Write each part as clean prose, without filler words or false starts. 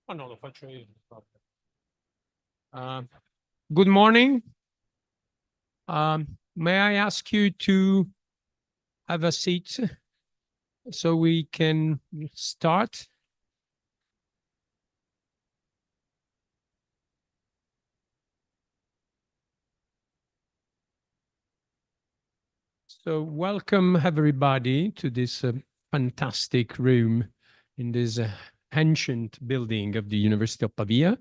Oh, no, lo faccio io. Uh, Good morning. May I ask you to have a seat so we can start? So welcome everybody to this fantastic room in this ancient building of the University of Pavia.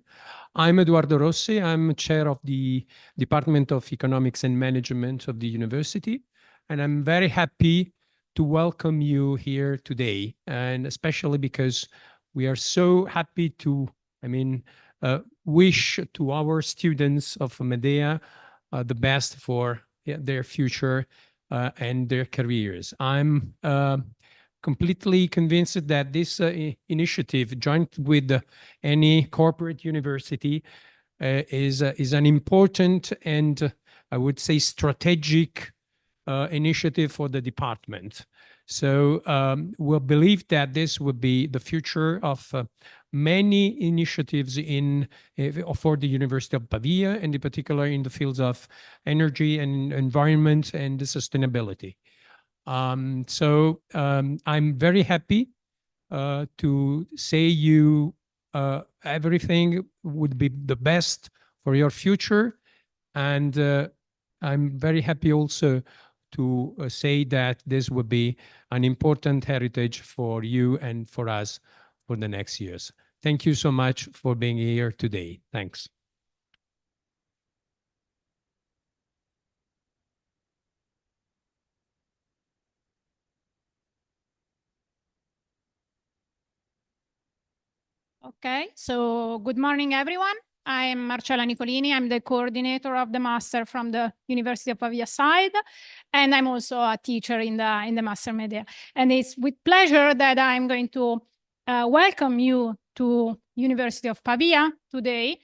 I'm Eduardo Rossi. I'm chair of the Department of Economics and Management of the university. And I'm very happy to welcome you here today. And especially because we are so happy to, wish to our students of MEDEA the best for their future and their careers. I'm completely convinced that this initiative, joined with any corporate university, is an important and I would say strategic initiative for the department. So we'll believe that this will be the future of many initiatives for the University of Pavia, and in particular in the fields of energy and environment and sustainability. I'm very happy to say you everything would be the best for your future. And I'm very happy also to say that this will be an important heritage for you and for us for the next years. Thank you so much for being here today. Thanks. Okay, so good morning, everyone. I'm Marcella Nicolini. I'm the coordinator of the master from the University of Pavia side, and I'm also a teacher in the master MEDEA. And it's with pleasure that I'm going to welcome you to University of Pavia today.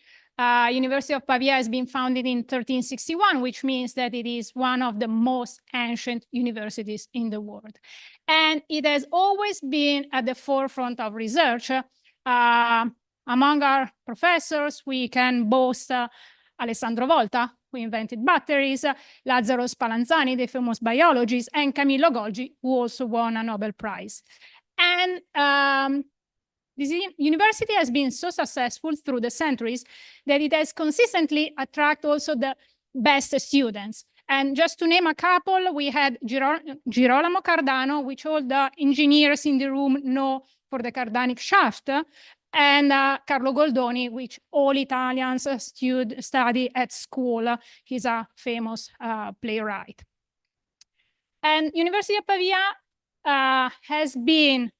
University of Pavia has been founded in 1361, which means that it is one of the most ancient universities in the world. And it has always been at the forefront of research. Among our professors, we can boast Alessandro Volta, who invented batteries, Lazzaro Spallanzani, the famous biologist, and Camillo Golgi, who also won a Nobel Prize. And this university has been so successful through the centuries that it has consistently attracted also the best students. And just to name a couple, we had Girolamo Cardano, which all the engineers in the room know for the Cardanic shaft, and Carlo Goldoni, which all Italians study at school. He's a famous playwright. And University of Pavia has been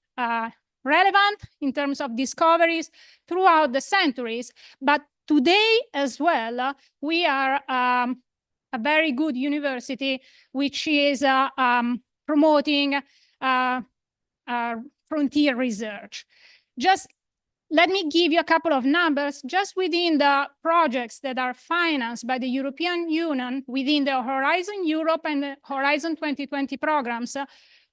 relevant in terms of discoveries throughout the centuries, but today as well, we are a very good university, which is promoting frontier research. Just let me give you a couple of numbers. Just within the projects that are financed by the European Union within the Horizon Europe and the Horizon 2020 programs,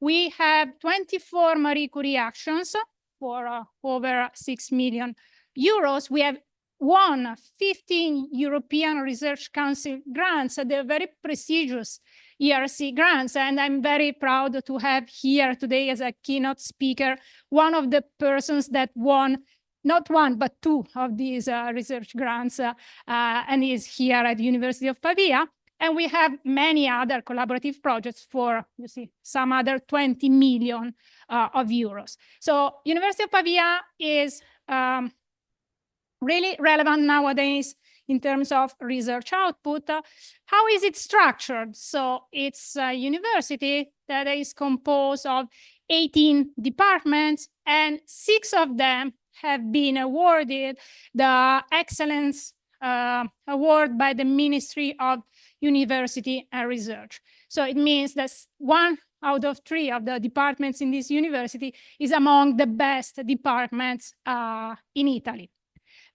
we have 24 Marie Curie actions for over 6 million euros. We have won 15 European Research Council grants. They're very prestigious ERC grants, and I'm very proud to have here today as a keynote speaker one of the persons that won not one, but two of these research grants, and is here at the University of Pavia. And we have many other collaborative projects for, you see, some other 20 million of euros. So University of Pavia is really relevant nowadays in terms of research output. How is it structured? So it's a university that is composed of 18 departments, and 6 of them have been awarded the Excellence Award by the Ministry of University and Research. So it means that 1 out of 3 of the departments in this university is among the best departments in Italy.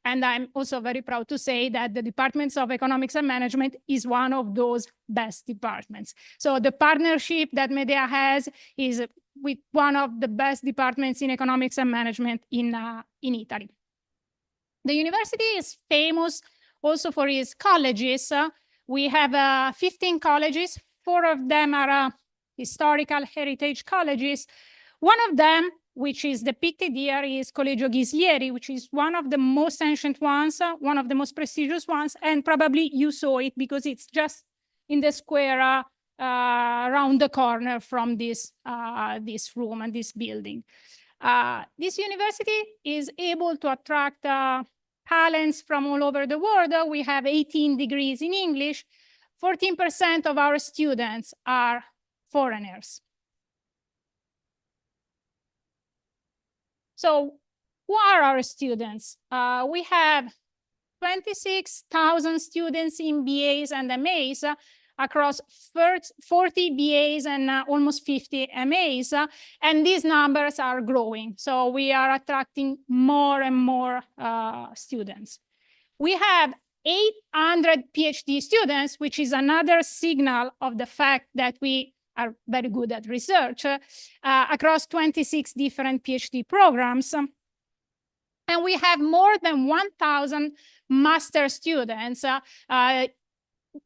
And I'm also very proud to say that the Departments of Economics and Management is one of those best departments. So the partnership that MEDEA has is with one of the best departments in economics and management in Italy. The university is famous also for its colleges. We have 15 colleges. 4 of them are historical heritage colleges. One of them, which is depicted here, is Collegio Ghislieri, which is one of the most ancient ones, one of the most prestigious ones, and probably you saw it because it's just in the square around the corner from this room and this building. This university is able to attract talents from all over the world. We have 18 degrees in English. 14% of our students are foreigners. So who are our students? We have 26,000 students in BAs and MAs across 40 BAs and almost 50 MAs, and these numbers are growing. So we are attracting more and more students. We have 800 PhD students, which is another signal of the fact that we are very good at research across 26 different PhD programs. And we have more than 1,000 master students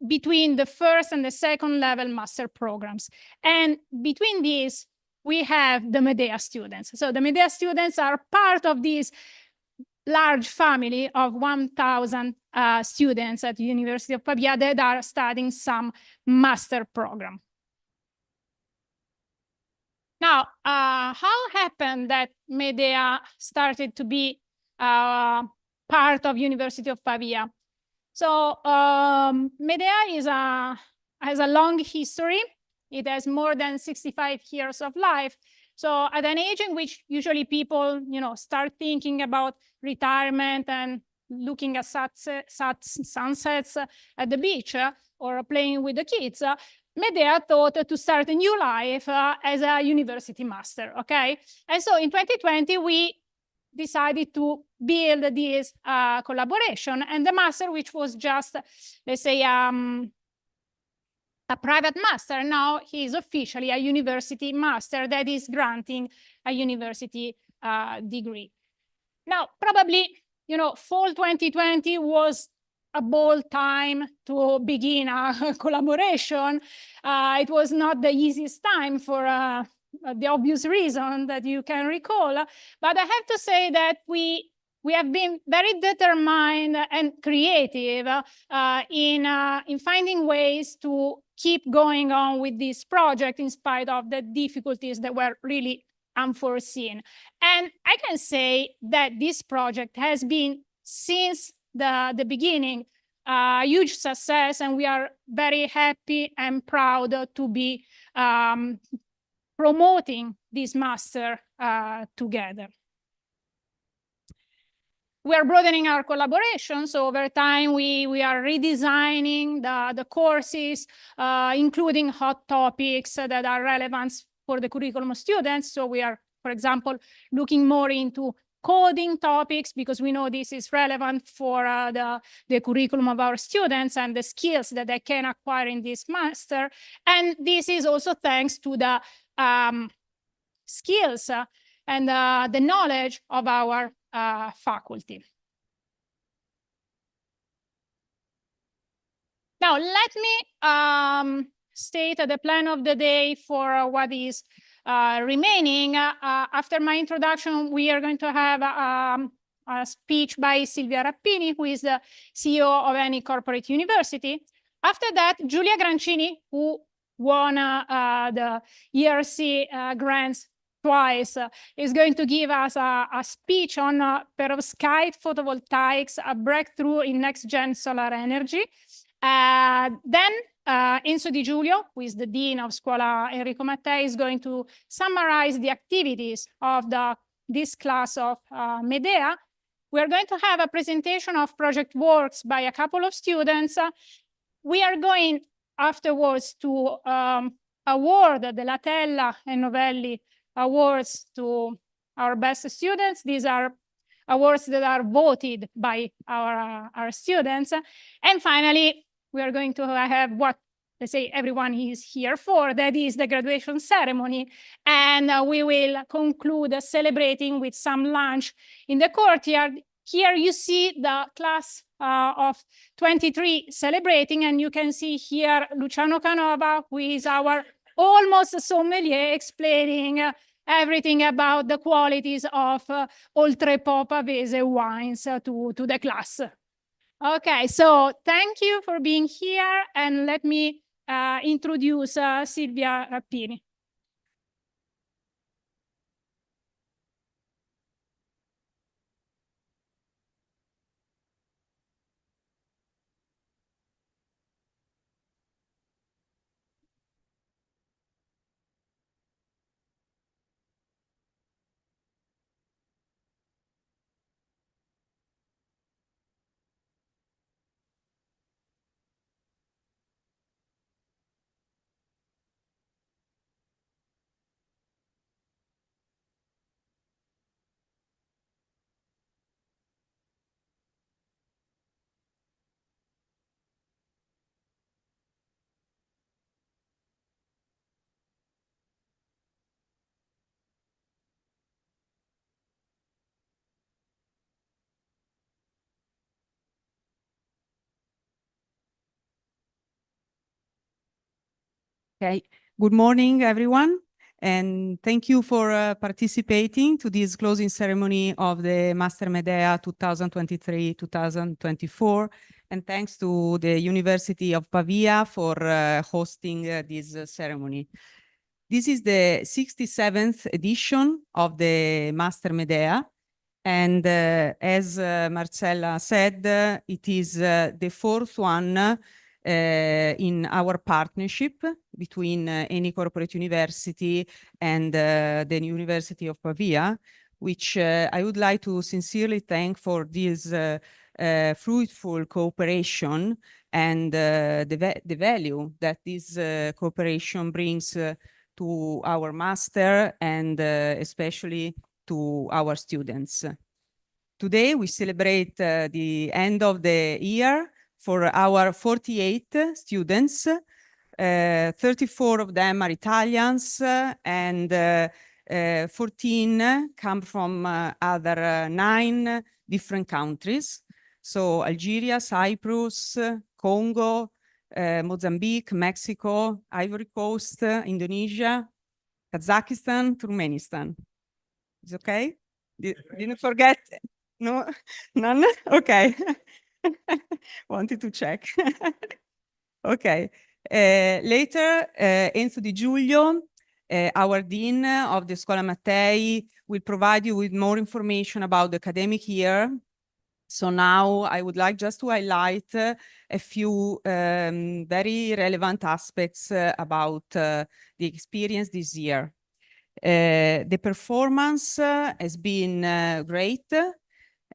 between the first and the second level master programs. And between these, we have the MEDEA students. So the MEDEA students are part of this large family of 1,000 students at the University of Pavia that are studying some master program. Now, how happened that MEDEA started to be part of University of Pavia? So MEDEA has a long history. It has more than 65 years of life. So at an age in which usually people, start thinking about retirement and looking at sunsets at the beach or playing with the kids, MEDEA thought to start a new life as a university master, okay? And so in 2020, we decided to build this collaboration, and the master, which was just, let's say, a private master, now he is officially a university master that is granting a university degree. Now, probably, fall 2020 was a bold time to begin a collaboration. It was not the easiest time for the obvious reason that you can recall. But I have to say that we have been very determined and creative in finding ways to keep going on with this project in spite of the difficulties that were really unforeseen. And I can say that this project has been, since the beginning, a huge success, and we are very happy and proud to be promoting this master together. We are broadening our collaboration, so over time we are redesigning the courses, including hot topics that are relevant for the curriculum students. So we are, for example, looking more into coding topics because we know this is relevant for the curriculum of our students and the skills that they can acquire in this master. And this is also thanks to the skills and the knowledge of our faculty. Now, let me state the plan of the day for what is remaining. After my introduction, we are going to have a speech by Silvia Rappini, who is the CEO of any corporate university. After that, Giulia Grancini, who won the ERC grants twice, is going to give us a speech on perovskite photovoltaics, a breakthrough in next-gen solar energy. Then Enzo Di Giulio, who is the Dean of Scuola Enrico Mattei, is going to summarize the activities of this class of MEDEA. We're going to have a presentation of project works by a couple of students. We are going afterwards to award the Latella and Novelli awards to our best students. These are awards that are voted by our students. And finally, we are going to have what, let's say, everyone is here for, that is the graduation ceremony. And we will conclude celebrating with some lunch in the courtyard. Here you see the class of 23 celebrating, and you can see here Luciano Canova, who is our almost sommelier, explaining everything about the qualities of Oltrepo Pavese wines to the class. Okay, so thank you for being here, and let me introduce Silvia Rappini. Okay, good morning, everyone, and thank you for participating to this closing ceremony of the Master MEDEA 2023-2024, and thanks to the University of Pavia for hosting this ceremony. This is the 67th edition of the Master MEDEA, and as Marcella said, it is the fourth one in our partnership between Eni Corporate University and the University of Pavia, which I would like to sincerely thank for this fruitful cooperation and the value that this cooperation brings to our master and especially to our students. Today we celebrate the end of the year for our 48 students. 34 of them are Italians and 14 come from other 9 different countries. So Algeria, Cyprus, Congo, Mozambique, Mexico, Ivory Coast, Indonesia, Kazakhstan, Turkmenistan. Is okay? Didn't forget? No? None? Okay. Wanted to check. Okay. Later, Enzo Di Giulio, our Dean of the Scuola Mattei, will provide you with more information about the academic year. So now I would like just to highlight a few very relevant aspects about the experience this year. The performance has been great,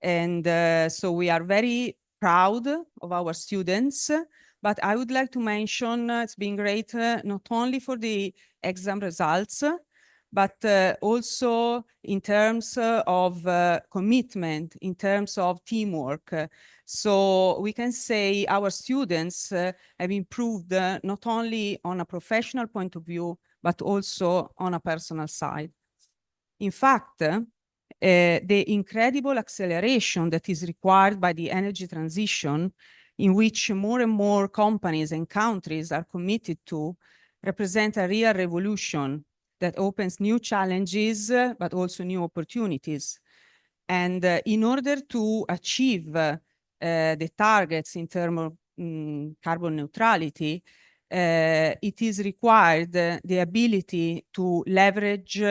and so we are very proud of our students. But I would like to mention it's been great not only for the exam results, but also in terms of commitment, in terms of teamwork. So we can say our students have improved not only on a professional point of view, but also on a personal side. In fact, the incredible acceleration that is required by the energy transition, in which more and more companies and countries are committed to, represent a real revolution that opens new challenges, but also new opportunities. And in order to achieve the targets in terms of carbon neutrality, it is required the ability to leverage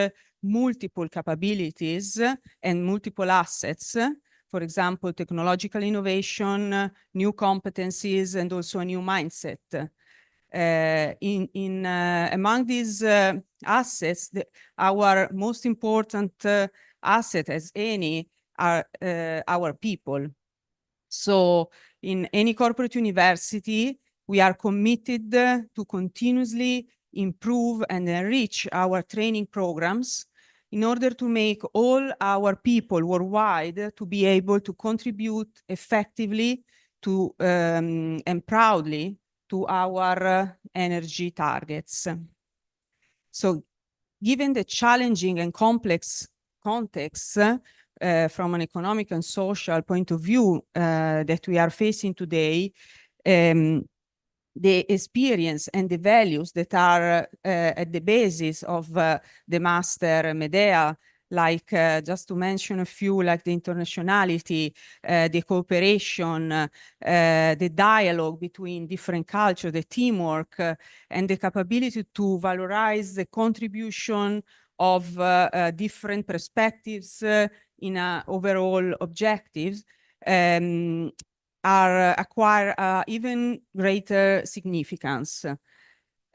multiple capabilities and multiple assets. For example, technological innovation, new competencies, and also a new mindset. Among these assets, our most important asset as Eni are our people. So in Eni Corporate University, we are committed to continuously improve and enrich our training programs in order to make all our people worldwide to be able to contribute effectively to and proudly to our energy targets. So given the challenging and complex context from an economic and social point of view that we are facing today, the experience and the values that are at the basis of the Master MEDEA, like just to mention a few, like the internationality, the cooperation, the dialogue between different cultures, the teamwork, and the capability to valorize the contribution of different perspectives in overall objectives, acquire even greater significance.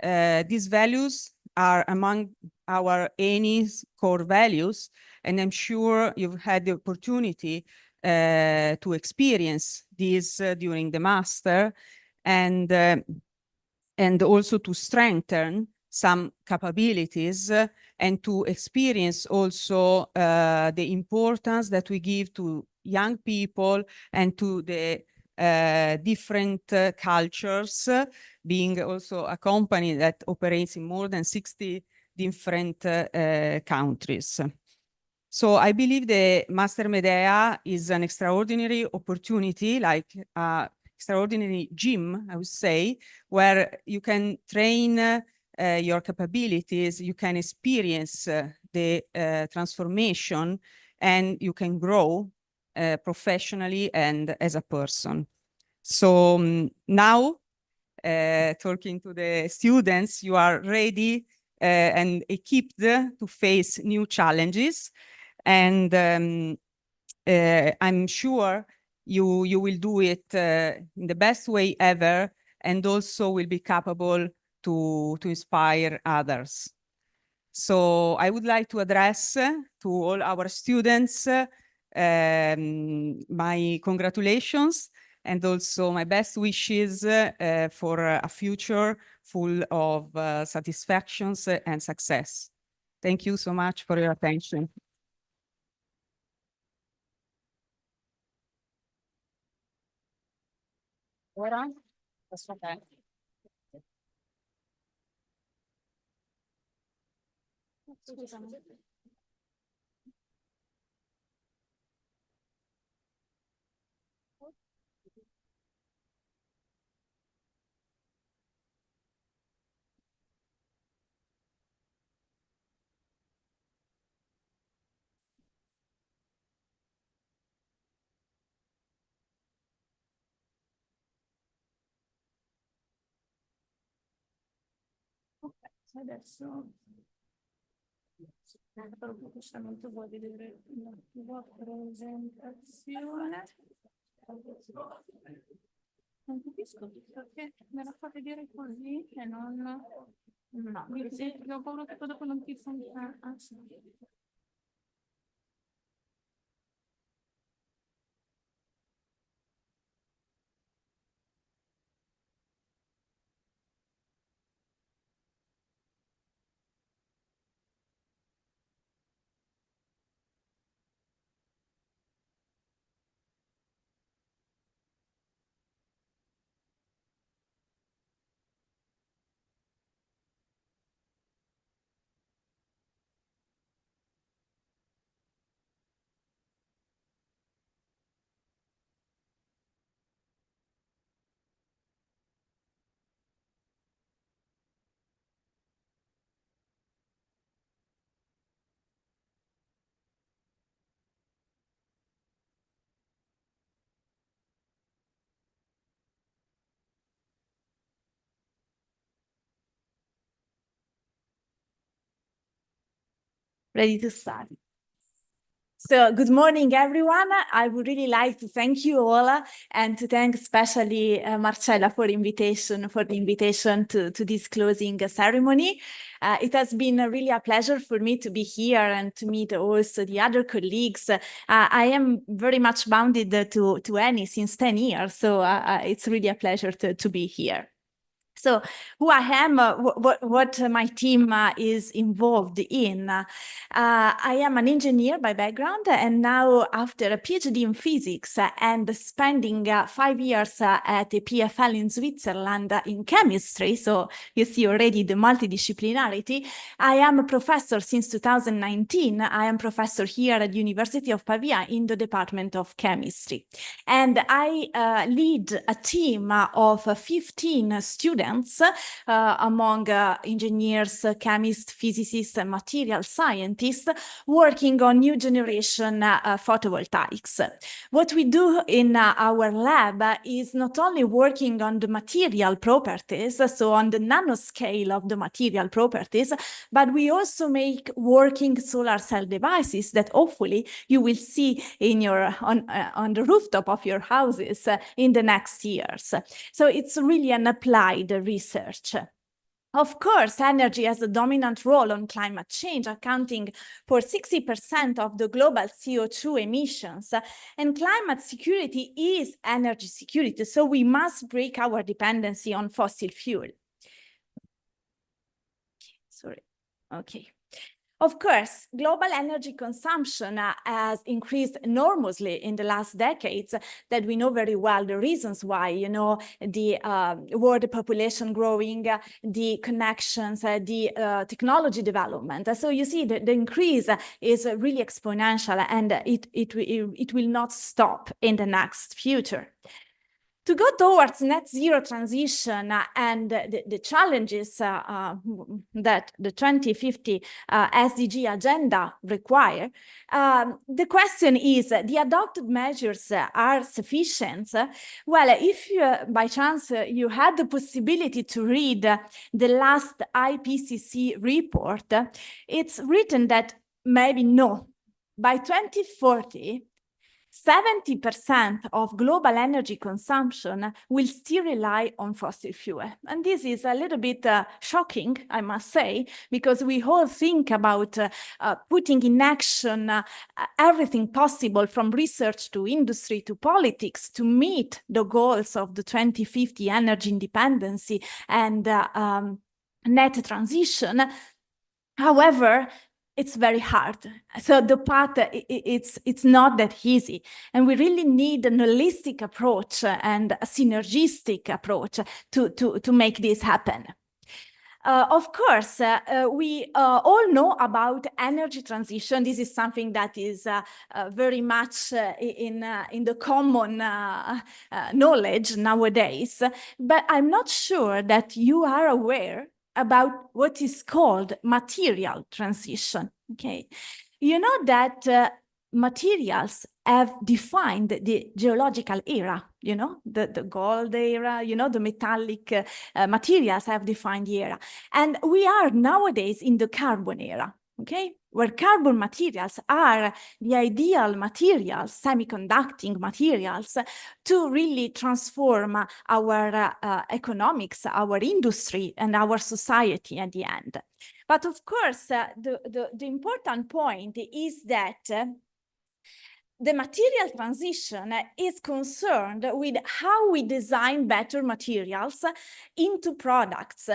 These values are among our Eni's core values, and I'm sure you've had the opportunity to experience this during the master, and also to strengthen some capabilities and to experience also the importance that we give to young people and to the different cultures, being also a company that operates in more than 60 different countries. So I believe the Master MEDEA is an extraordinary opportunity, like extraordinary gym, I would say, where you can train your capabilities, you can experience the transformation, and you can grow professionally and as a person. So now, talking to the students, you are ready and equipped to face new challenges. And I'm sure you will do it in the best way ever, and also will be capable to inspire others. So I would like to address to all our students my congratulations and also my best wishes for a future full of satisfactions and success. Thank you so much for your attention. Ora, posso fare? Adesso proprio giustamente vuoi vedere la tua presentazione. Non capisco perché me la fa vedere così e non... No, ho paura che dopo non ti funziona. Ready to start. So good morning, everyone. I would really like to thank you all and to thank especially Marcella for the invitation to this closing ceremony. It has been really a pleasure for me to be here and to meet also the other colleagues. I am very much bounded to Eni since 10 years, so it's really a pleasure to be here. So who I am, what my team is involved in. I am an engineer by background, and now after a PhD in physics and spending 5 years at the PFL in Switzerland in chemistry, so you see already the multidisciplinarity, I am a professor since 2019. I am professor here at the University of Pavia in the Department of Chemistry. And I lead a team of 15 students among engineers, chemists, physicists, and material scientists working on new generation photovoltaics. What we do in our lab is not only working on the material properties, so on the nanoscale of the material properties, but we also make working solar cell devices that hopefully you will see in your on the rooftop of your houses in the next years. So it's really an applied research. Of course, energy has a dominant role on climate change, accounting for 60% of the global CO2 emissions. And climate security is energy security, so we must break our dependency on fossil fuel. Sorry. Okay. Of course, global energy consumption has increased enormously in the last decades, that we know very well the reasons why, you know, the world population growing, the connections, the technology development. So you see the increase is really exponential, and it will not stop in the next future. To go towards net zero transition and the challenges that the 2050 SDG agenda require, the question is, the adopted measures are sufficient? Well, if by chance you had the possibility to read the last IPCC report, it's written that maybe no. By 2040, 70% of global energy consumption will still rely on fossil fuel. And this is a little bit shocking, I must say, because we all think about putting in action everything possible from research to industry to politics to meet the goals of the 2050 energy independence and net transition. However, it's very hard. So the path, it's not that easy. And we really need an holistic approach and a synergistic approach to make this happen. Of course, we all know about energy transition. This is something that is very much in the common knowledge nowadays. But I'm not sure that you are aware about what is called material transition, okay? You know that materials have defined the geological era, you know, the gold era, you know, the metallic materials have defined the era. And we are nowadays in the carbon era, okay? Where carbon materials are the ideal materials, semiconducting materials, to really transform our economics, our industry, and our society at the end. But of course, the important point is that the material transition is concerned with how we design better materials into products,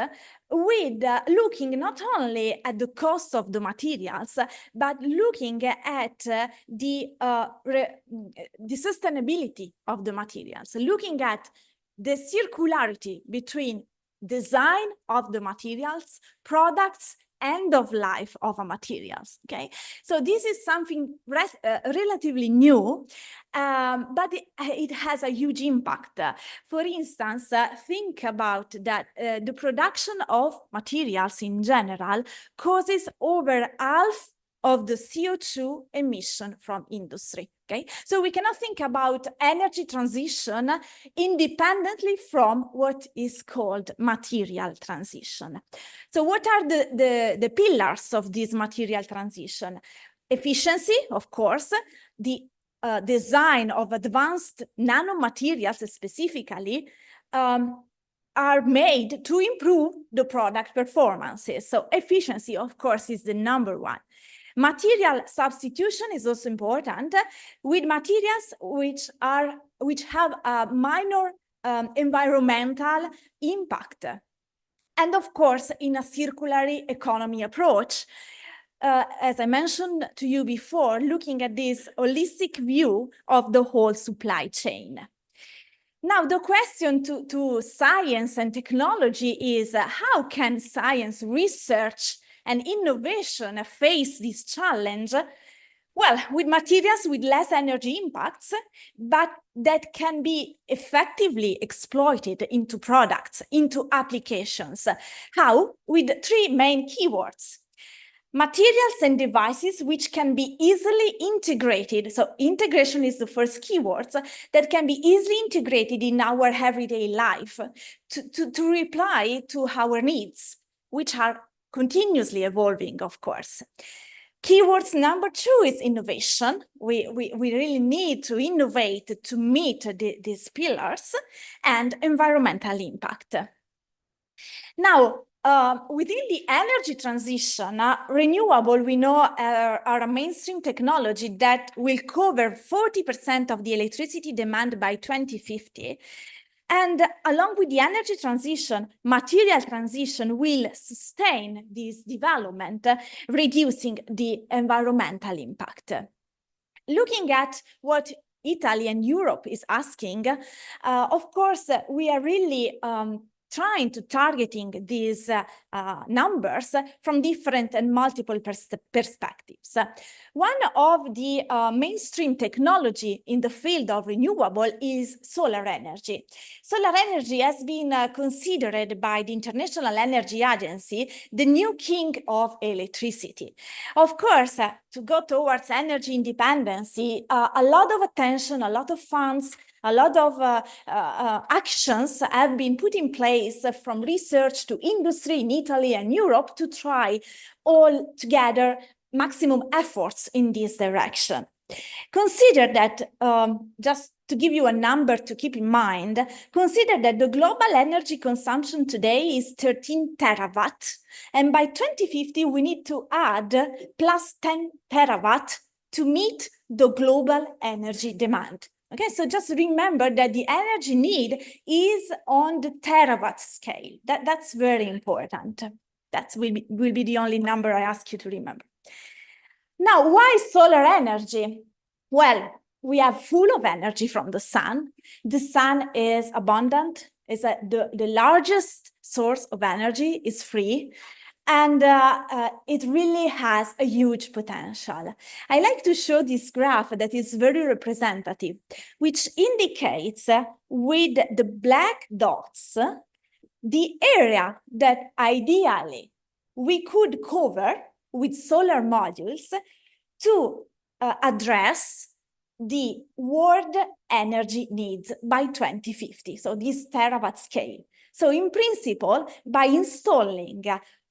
with looking not only at the cost of the materials, but looking at the sustainability of the materials, looking at the circularity between design of the materials, products, end of life of a materials, okay? So this is something relatively new, but it has a huge impact. For instance, think about that the production of materials in general causes over half of the CO2 emission from industry, okay? So we cannot think about energy transition independently from what is called material transition. So what are the pillars of this material transition? Efficiency, of course, the design of advanced nanomaterials specifically are made to improve the product performances. So efficiency, of course, is the number one. Material substitution is also important with materials which have a minor environmental impact. And of course, in a circular economy approach, as I mentioned to you before, looking at this holistic view of the whole supply chain. Now, the question to science and technology is how can science, research, and innovation face this challenge? Well, with materials with less energy impacts, but that can be effectively exploited into products, into applications. How? With three main keywords. Materials and devices which can be easily integrated. So integration is the first keyword that can be easily integrated in our everyday life to reply to our needs, which are continuously evolving, of course. Keywords number two is innovation. We really need to innovate to meet these pillars, and environmental impact. Now, within the energy transition, renewable, we know, are a mainstream technology that will cover 40% of the electricity demand by 2050. And along with the energy transition, material transition will sustain this development, reducing the environmental impact. Looking at what Italy and Europe is asking, of course, we are really trying to targeting these numbers from different and multiple perspectives. One of the mainstream technology in the field of renewable is solar energy. Solar energy has been considered by the International Energy Agency the new king of electricity. Of course, to go towards energy independency, a lot of attention, a lot of funds, a lot of actions have been put in place from research to industry in Italy and Europe to try all together maximum efforts in this direction. Consider that, just to give you a number to keep in mind, consider that the global energy consumption today is 13 terawatt, and by 2050 we need to add plus 10 terawatt to meet the global energy demand. Okay, so just remember that the energy need is on the terawatt scale. That's very important. That will be the only number I ask you to remember. Now, why solar energy? Well, we are full of energy from the sun. The sun is abundant, is the largest source of energy, is free, and it really has a huge potential. I like to show this graph that is very representative, which indicates with the black dots, the area that ideally we could cover with solar modules to address the world energy needs by 2050, so this terawatt scale. So in principle, by installing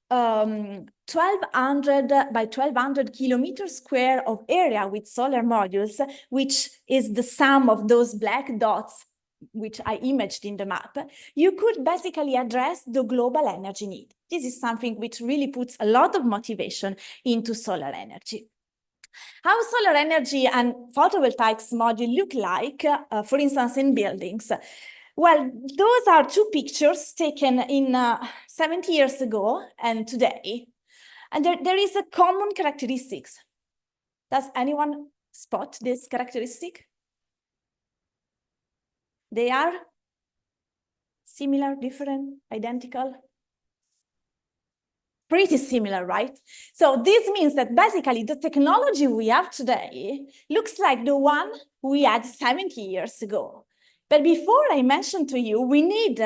1,200 by 1,200 kilometers square of area with solar modules, which is the sum of those black dots which I imaged in the map, you could basically address the global energy need. This is something which really puts a lot of motivation into solar energy. How solar energy and photovoltaics module look like, for instance, in buildings? Well, those are two pictures taken in 70 years ago and today. And there is a common characteristics. Does anyone spot this characteristic? They are similar, different, identical? Pretty similar, right? So this means that basically the technology we have today looks like the one we had 70 years ago. But before I mentioned to you, we need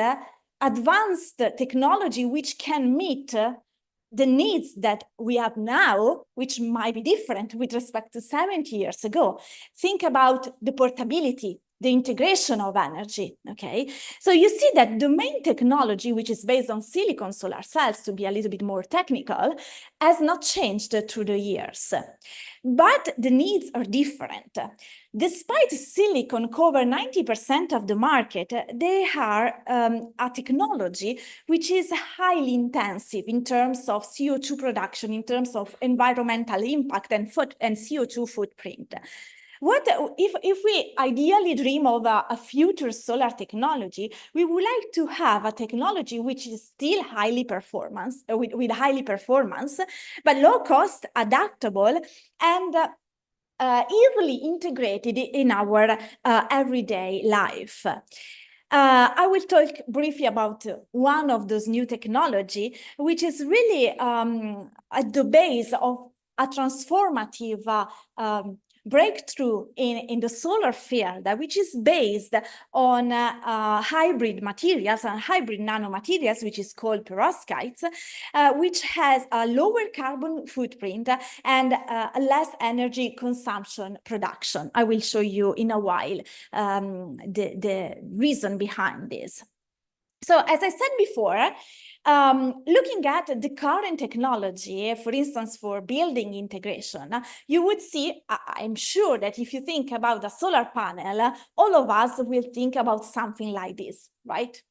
advanced technology which can meet the needs that we have now, which might be different with respect to 70 years ago. Think about the portability, the integration of energy, okay? So you see that the main technology, which is based on silicon solar cells, to be a little bit more technical, has not changed through the years. But the needs are different. Despite silicon cover 90% of the market, they are a technology which is highly intensive in terms of CO2 production, in terms of environmental impact and CO2 footprint. What if we ideally dream of a future solar technology, we would like to have a technology which is still highly performance, with highly performance, but low cost, adaptable, and easily integrated in our everyday life. I will talk briefly about one of those new technology, which is really at the base of a transformative breakthrough in the solar field, which is based on hybrid materials and hybrid nanomaterials, which is called perovskites, which has a lower carbon footprint and less energy consumption production. I will show you in a while the reason behind this. So as I said before, looking at the current technology, for instance, for building integration, you would see, I'm sure that if you think about a solar panel, all of us will think about something like this, right?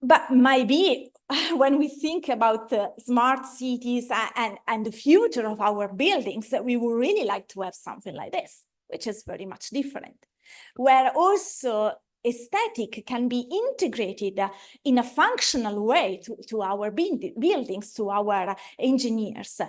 But maybe when we think about smart cities and the future of our buildings, we would really like to have something like this, which is very much different, where also aesthetic can be integrated in a functional way to our buildings, to our engineers,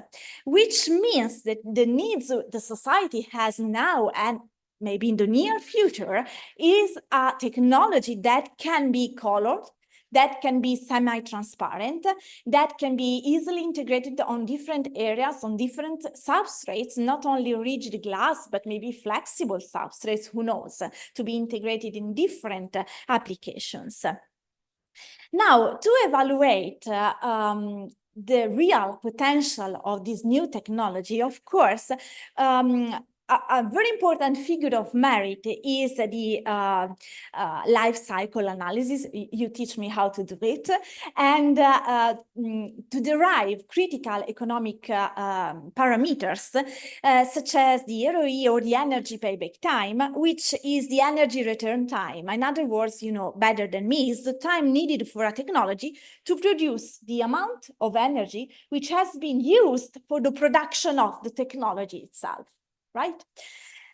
which means that the needs the society has now and maybe in the near future, is a technology that can be colored, that can be semi-transparent, that can be easily integrated on different areas, on different substrates, not only rigid glass, but maybe flexible substrates, who knows, to be integrated in different applications. Now, to evaluate the real potential of this new technology, of course, a very important figure of merit is the life cycle analysis. You teach me how to do it, and to derive critical economic parameters such as the ROE or the energy payback time, which is the energy return time. In other words, you know better than me, is the time needed for a technology to produce the amount of energy which has been used for the production of the technology itself. Right?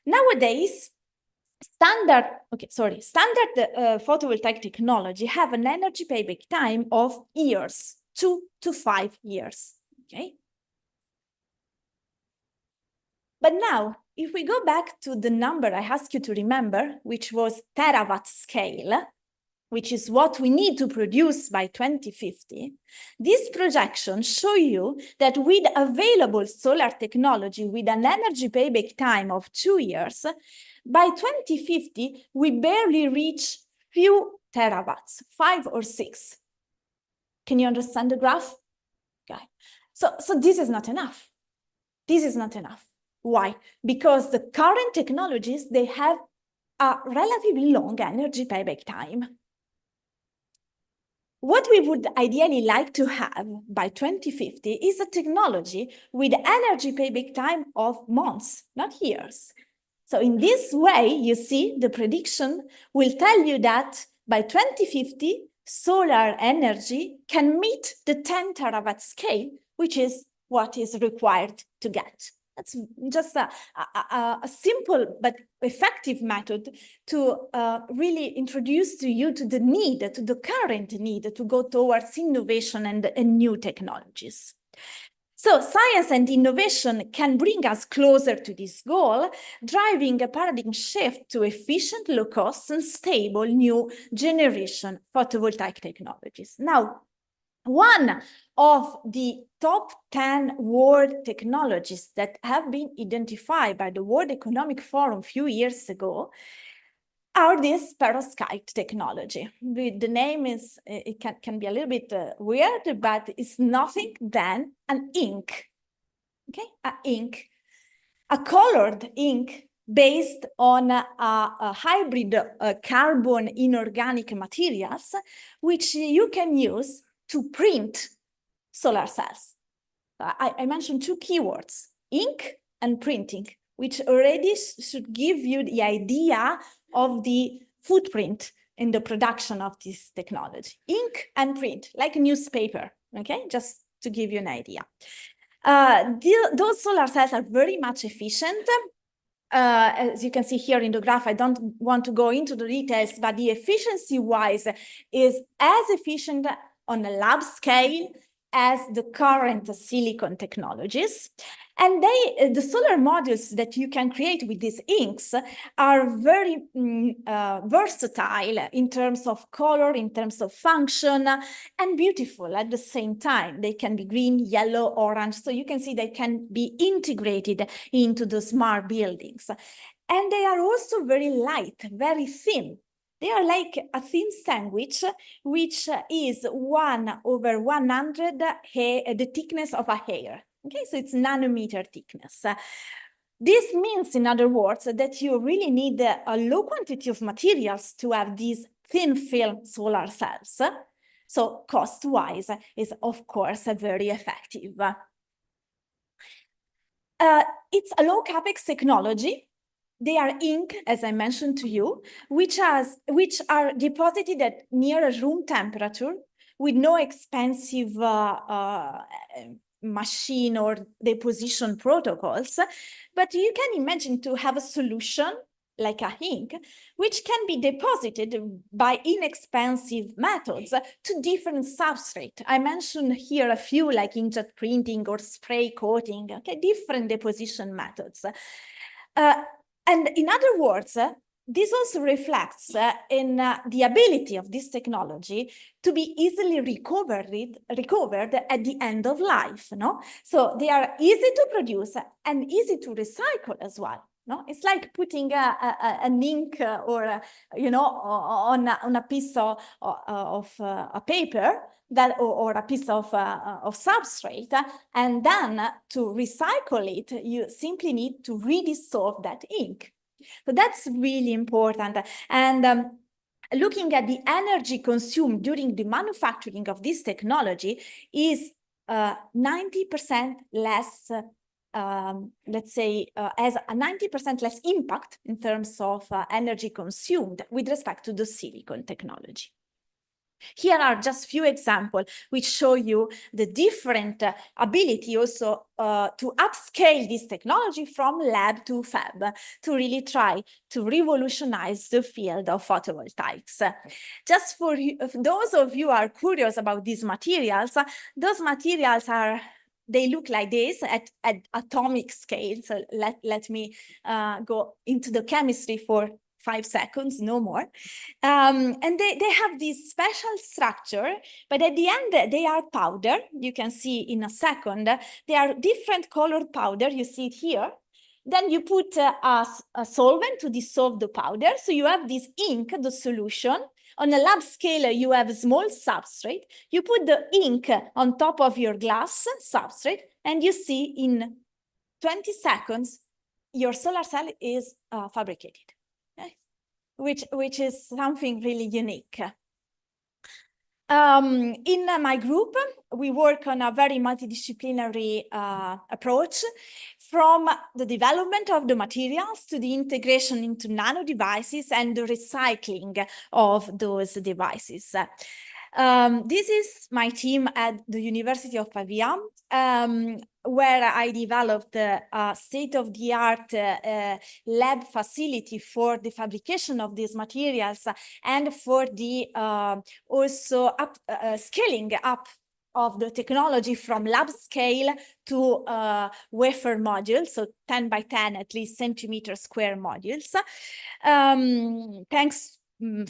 Nowadays, standard photovoltaic technology have an energy payback time of years, 2 to 5 years. Okay. But now, if we go back to the number I asked you to remember, which was terawatt scale, which is what we need to produce by 2050, these projections show you that with available solar technology with an energy payback time of 2 years, by 2050, we barely reach few terawatts, 5 or 6. Can you understand the graph? Okay. So this is not enough. This is not enough. Why? Because the current technologies, they have a relatively long energy payback time. What we would ideally like to have by 2050 is a technology with energy payback time of months, not years. So in this way, you see, the prediction will tell you that by 2050, solar energy can meet the 10 terawatt scale, which is what is required to get. That's just a simple but effective method to really introduce to you to the need, to the current need to go towards innovation and new technologies. So science and innovation can bring us closer to this goal, driving a paradigm shift to efficient, low cost, and stable new generation photovoltaic technologies. Now, one of the top 10 world technologies that have been identified by the World Economic Forum a few years ago are this perovskite technology. The name is, it can be a little bit weird, but it's nothing than an ink, okay? An ink, a colored ink based on a hybrid carbon inorganic materials, which you can use to print solar cells. I mentioned 2 keywords, ink and printing, which already should give you the idea of the footprint in the production of this technology. Ink and print, like a newspaper, okay? Just to give you an idea. Those solar cells are very much efficient. As you can see here in the graph, I don't want to go into the details, but the efficiency-wise is as efficient on a lab scale as the current silicon technologies. And the solar modules that you can create with these inks are very versatile in terms of color, in terms of function, and beautiful at the same time. They can be green, yellow, orange. So you can see they can be integrated into the smart buildings. And they are also very light, very thin. They are like a thin sandwich, which is 1/100 the thickness of a hair. Okay, so it's nanometer thickness. This means, in other words, that you really need a low quantity of materials to have these thin film solar cells. So cost-wise is, of course, very effective. It's a low capex technology. They are ink, as I mentioned to you, which are deposited at near room temperature with no expensive machine or deposition protocols. But you can imagine to have a solution like a ink, which can be deposited by inexpensive methods to different substrates. I mentioned here a few like inkjet printing or spray coating, okay, different deposition methods. And in other words, this also reflects in the ability of this technology to be easily recovered at the end of life. No? So they are easy to produce and easy to recycle as well. No? It's like putting an ink or on a piece of a paper that or a piece of substrate, and then to recycle it, you simply need to redissolve that ink. So that's really important. And looking at the energy consumed during the manufacturing of this technology is 90% less, let's say, has a 90% less impact in terms of energy consumed with respect to the silicon technology. Here are just few examples which show you the different ability also to upscale this technology from lab to fab to really try to revolutionize the field of photovoltaics. Just for those of you who are curious about these materials, those materials they look like this at atomic scale. So let me go into the chemistry for 5 seconds, no more. And they have this special structure, but at the end they are powder. You can see in a second, they are different colored powder. You see it here. Then you put a solvent to dissolve the powder. So you have this ink, the solution. On a lab scale, you have a small substrate. You put the ink on top of your glass substrate, and you see in 20 seconds, your solar cell is fabricated. Which is something really unique. In my group, we work on a very multidisciplinary approach, from the development of the materials to the integration into nano devices and the recycling of those devices. This is my team at the University of Pavia, where I developed a state-of-the-art lab facility for the fabrication of these materials and for the also scaling up of the technology from lab scale to wafer modules, so 10 by 10 at least centimeter square modules. Thanks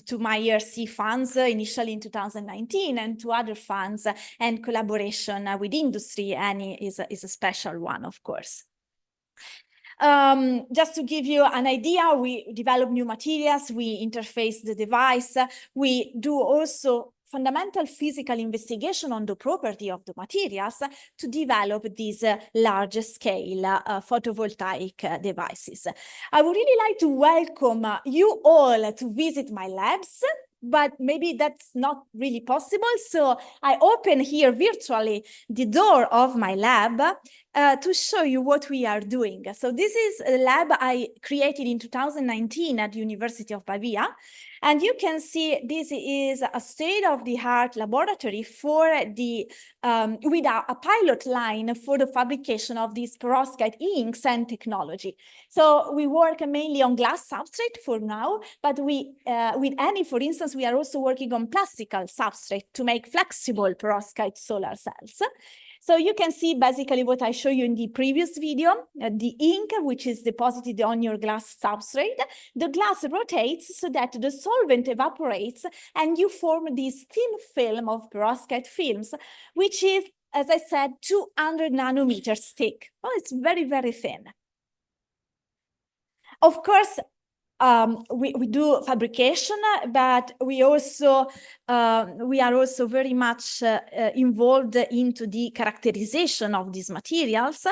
to my ERC funds initially in 2019 and to other funds and collaboration with industry, and is a special one, of course. Just to give you an idea, we develop new materials, we interface the device, we do also fundamental physical investigation on the property of the materials to develop these large scale photovoltaic devices. I would really like to welcome you all to visit my labs, but maybe that's not really possible. So I open here virtually the door of my lab to show you what we are doing. So this is a lab I created in 2019 at the University of Pavia. And you can see this is a state-of-the-art laboratory for the with a pilot line for the fabrication of these perovskite inks and technology. So we work mainly on glass substrate for now, but we with Annie, for instance, we are also working on plastical substrate to make flexible perovskite solar cells. So you can see basically what I showed you in the previous video, the ink, which is deposited on your glass substrate. The glass rotates so that the solvent evaporates and you form this thin film of perovskite films, which is, as I said, 200 nanometers thick. Well, it's very, very thin. Of course, we do fabrication, but we are also very much involved into the characterization of these materials.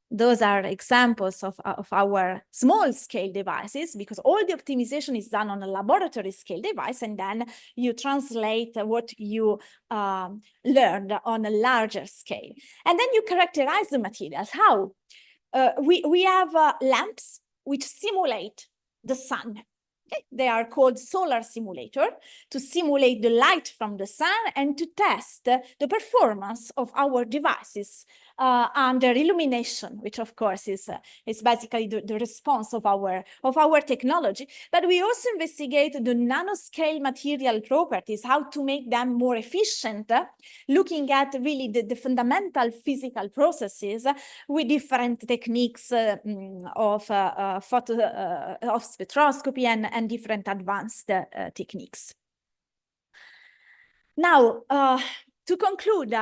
Those are examples of our small scale devices, because all the optimization is done on a laboratory scale device, and then you translate what you learned on a larger scale. And then you characterize the materials. How? We have lamps which simulate the sun. Okay? They are called solar simulator, to simulate the light from the sun and to test the performance of our devices under illumination, which of course is basically the response of our technology. But we also investigate the nanoscale material properties, how to make them more efficient, looking at really the fundamental physical processes with different techniques of spectroscopy and different advanced techniques. Now, to conclude,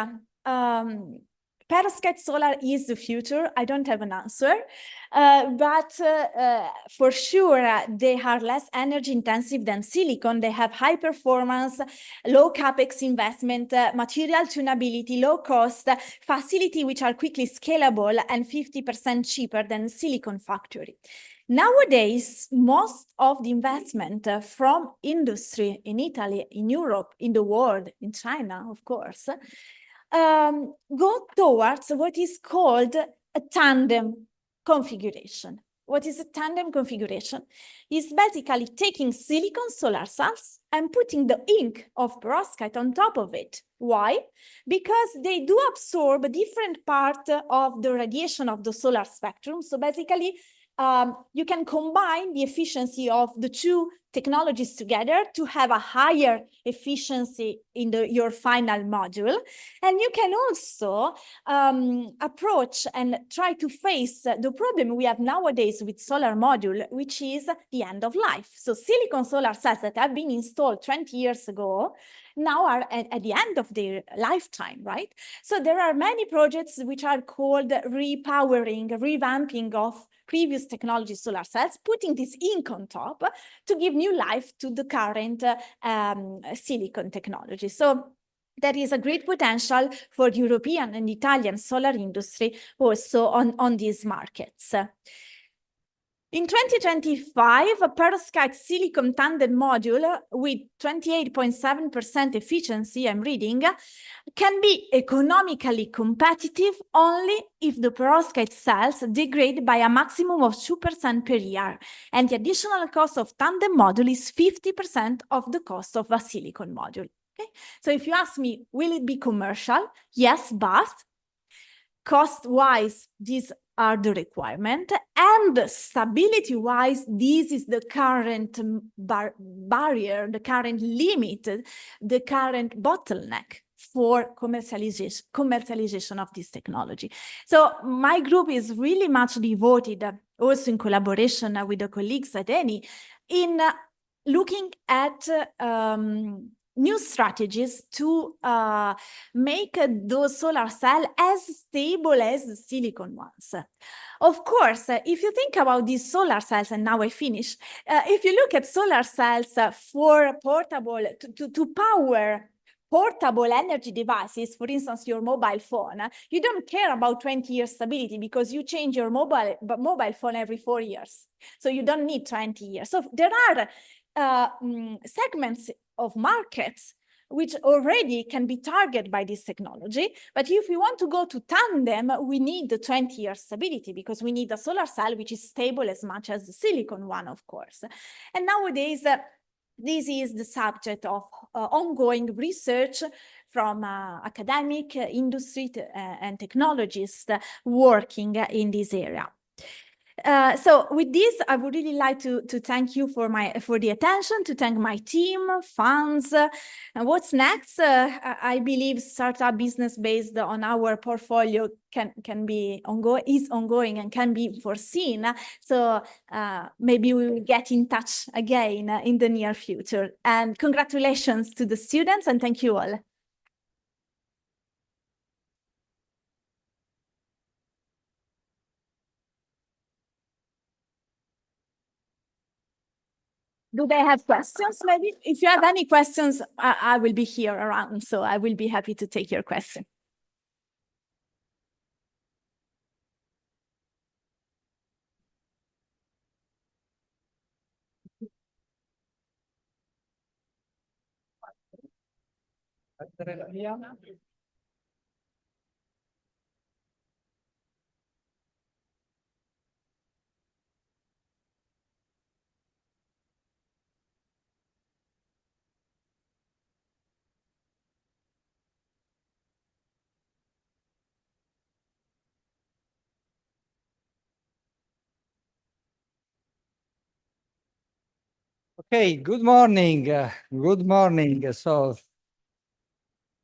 perovskite solar is the future. I don't have an answer, but for sure, they are less energy intensive than silicon. They have high performance, low capex investment, material tunability, low cost, facility which are quickly scalable, and 50% cheaper than silicon factory. Nowadays, most of the investment from industry in Italy, in Europe, in the world, in China, of course, go towards what is called a tandem configuration. What is a tandem configuration? Is basically taking silicon solar cells and putting the ink of perovskite on top of it. Why? Because they do absorb a different part of the radiation of the solar spectrum. So basically, you can combine the efficiency of the two technologies together to have a higher efficiency in your final module. And you can also approach and try to face the problem we have nowadays with solar module, which is the end of life. So silicon solar cells that have been installed 20 years ago now are at the end of their lifetime, right? So there are many projects which are called repowering, revamping of previous technology solar cells, putting this ink on top to give new life to the current silicon technology. So there is a great potential for European and Italian solar industry also on these markets. In 2025, a perovskite silicon tandem module with 28.7% efficiency, I'm reading, can be economically competitive only if the perovskite cells degrade by a maximum of 2% per year, and the additional cost of tandem module is 50% of the cost of a silicon module. Okay? So if you ask me, will it be commercial? Yes, but cost-wise, these are the requirement, and stability-wise, this is the current barrier, the current limit, the current bottleneck for commercialization of this technology. So my group is really much devoted, also in collaboration with the colleagues at ENI, in looking at new strategies to make those solar cells as stable as the silicon ones. Of course, if you think about these solar cells, and now I finish, if you look at solar cells for portable, to power portable energy devices, for instance, your mobile phone, you don't care about 20 years stability because you change your mobile phone every 4 years. So you don't need 20 years. So there are segments of markets which already can be targeted by this technology. But if we want to go to tandem, we need the 20-year stability because we need a solar cell which is stable as much as the silicon one, of course. And nowadays, this is the subject of ongoing research from academic, industry, and technologists working in this area. So with this, I would really like to thank you for the attention, to thank my team, funds. And what's next? I believe startup business based on our portfolio is ongoing and can be foreseen. So maybe we will get in touch again in the near future. And congratulations to the students, and thank you all. Do they have questions, maybe? If you have any questions, I will be here around, so I will be happy to take your question. Okay, good morning. Good morning. So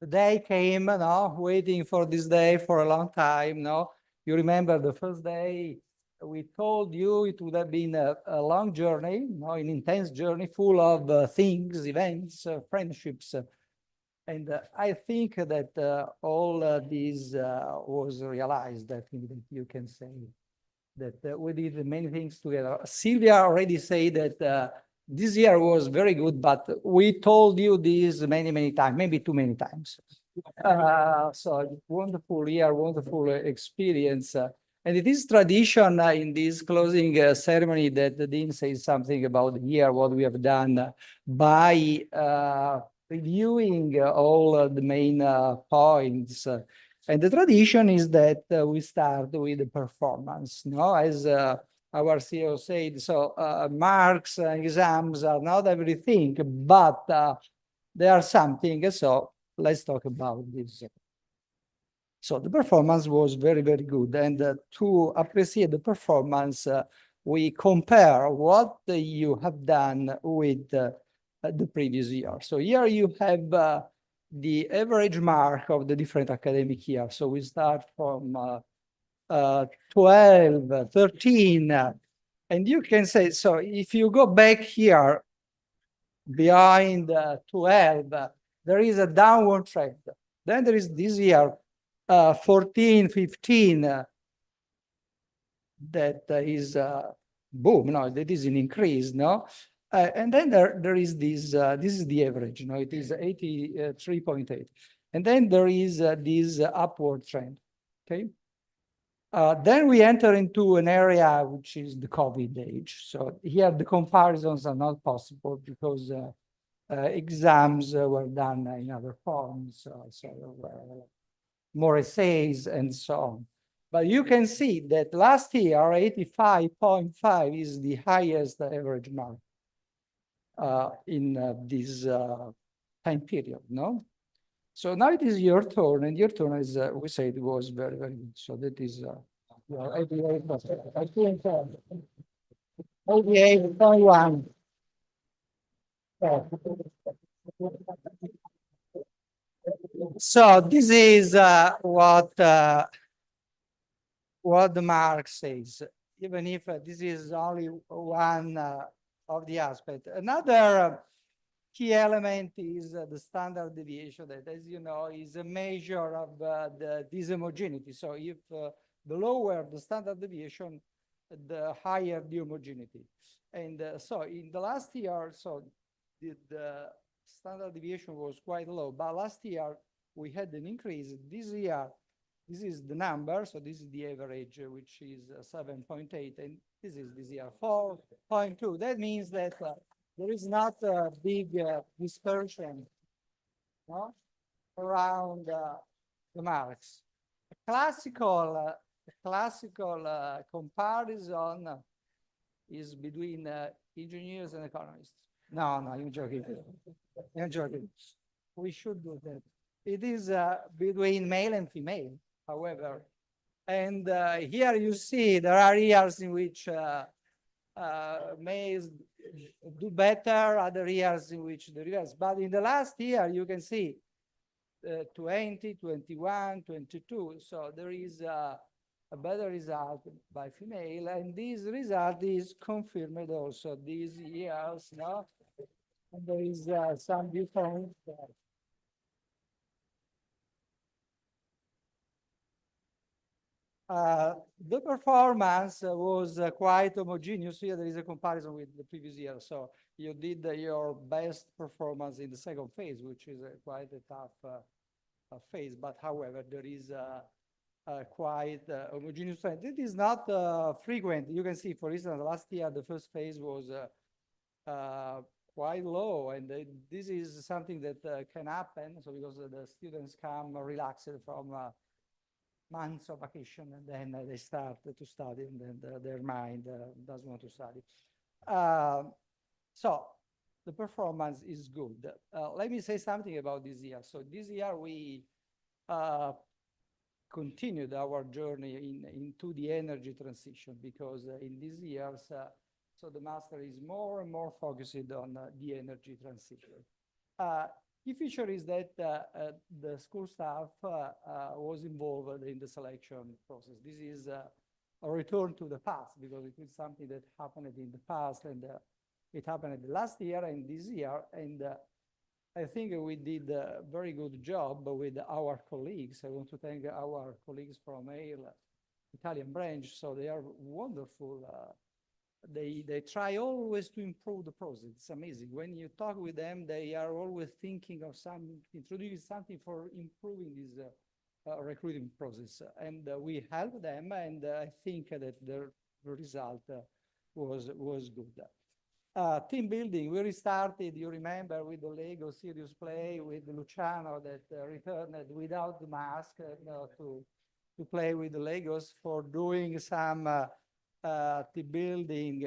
the day came, no, waiting for this day for a long time. No, you remember the first day we told you it would have been a long journey, no, an intense journey full of things, events, friendships. And I think that all this was realized, that you can say that we did many things together. Sylvia already said that this year was very good, but we told you this many, many times, maybe too many times. So wonderful year, wonderful experience. And it is tradition in this closing ceremony that the Dean says something about the year, what we have done by reviewing all the main points. And the tradition is that we start with the performance, no? As our CEO said, so marks and exams are not everything, but they are something. So let's talk about this. So the performance was very, very good. And to appreciate the performance, we compare what you have done with the previous year. So here you have the average mark of the different academic years. So we start from 12, 13, and you can say, so if you go back here behind 12, there is a downward trend. Then there is this year, 14, 15, that is boom, no, that is an increase, no? And then there is this is the average, no, it is 83.8. And then there is this upward trend, okay? Then we enter into an area which is the COVID age. So here the comparisons are not possible because exams were done in other forms, so more essays and so on. But you can see that last year, 85.5 is the highest average mark in this time period, no? So now it is your turn, and your turn is, we said, it was very, very good. So that is, your 88%. I think 88.1. So this is what the mark says, even if this is only one of the aspects. Another key element is the standard deviation that, as you know, is a measure of the dishomogeneity. So if the lower the standard deviation, the higher the homogeneity. And so in the last year, so the standard deviation was quite low, but last year we had an increase. This year, this is the number, so this is the average, which is 7.8, and this is this year 4.2. That means that there is not a big dispersion, no, around the marks. A classical comparison is between engineers and economists. No, I'm joking. I'm joking. We should do that. It is between male and female, however. And here you see there are years in which males do better, other years in which the reverse. But in the last year, you can see 20, 21, 22. So there is a better result by female, and this result is confirmed also these years, no? And there is some difference. The performance was quite homogeneous. Here there is a comparison with the previous year. So you did your best performance in the second phase, which is quite a tough phase. But however, there is quite homogeneous trend. It is not frequent. You can see, for instance, last year the first phase was quite low, and this is something that can happen. So because the students come relaxed from months of vacation, and then they start to study, and then their mind doesn't want to study. So the performance is good. Let me say something about this year. So this year we continued our journey into the energy transition, because in these years So the master is more and more focused on the energy transition. Key feature is that the school staff was involved in the selection process. This is a return to the past because it is something that happened in the past, and it happened last year and this year. And I think we did a very good job with our colleagues. I want to thank our colleagues from AIL Italian branch. So they are wonderful. They try always to improve the process. It's amazing. When you talk with them, they are always thinking of introducing something for improving this recruiting process. And we help them, and I think that the result was good. Team building, we restarted, you remember, with the Lego serious play with Luciano that returned without the mask to play with the Legos for doing some team building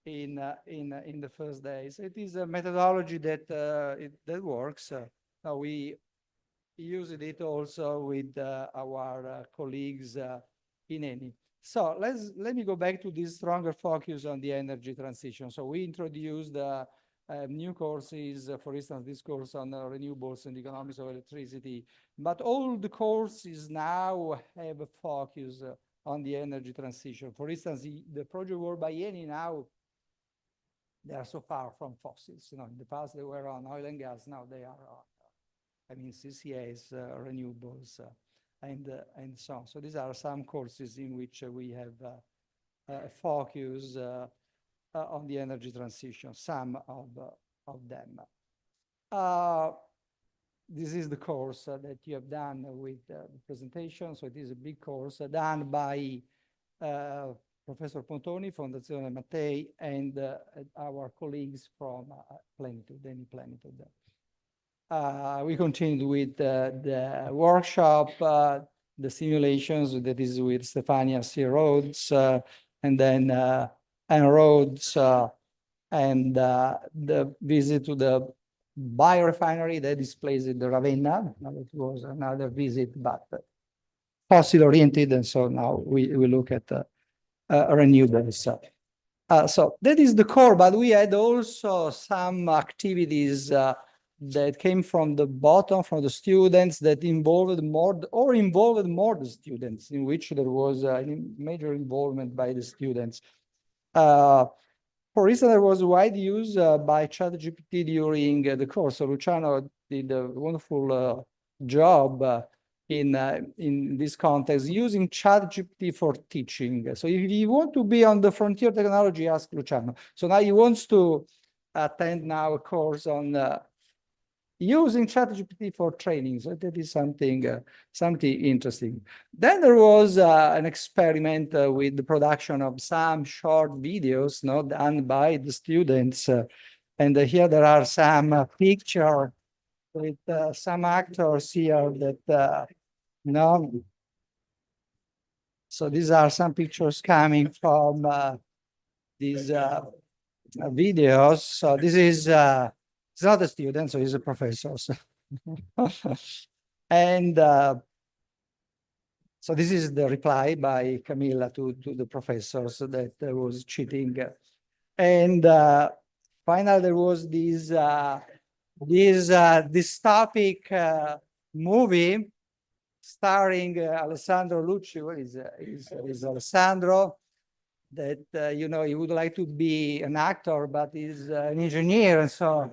in the first days. It is a methodology that that works. We used it also with our colleagues in Eni. So let me go back to this stronger focus on the energy transition. So we introduced new courses, for instance, this course on renewables and economics of electricity. But all the courses now have a focus on the energy transition. For instance, the project work by Eni now, they are so far from fossils. You know, in the past they were on oil and gas. Now they are on, CCS, renewables, and so on. So these are some courses in which we have a focus on the energy transition. Some of them. This is the course that you have done with the presentation. So it is a big course done by Professor Pontoni, Fondazione Mattei, and our colleagues from Plenitude, Eni Plenitude. We continued with the workshop, the simulations, that is with Stefania C. Rhodes, and then Anne Rhodes, and the visit to the biorefinery that is placed in the Ravenna. It was another visit, but fossil-oriented, and so now we look at renewables. So that is the core, but we had also some activities that came from the bottom, from the students, that involved more the students, in which there was a major involvement by the students. For instance, there was wide use by ChatGPT during the course. So Luciano did a wonderful job in this context, using ChatGPT for teaching. So if you want to be on the frontier technology, ask Luciano. So now he wants to attend now a course on using ChatGPT for training. So that is something interesting. Then there was an experiment with the production of some short videos, done by the students. And here there are some pictures with some actors here that, So these are some pictures coming from these videos. So this is, it's not a student, so he's a professor. So. And so this is the reply by Camilla to the professors that was cheating. And finally, there was this dystopic movie starring Alessandro Lucci. What is Alessandro? That he would like to be an actor, but he's an engineer, and so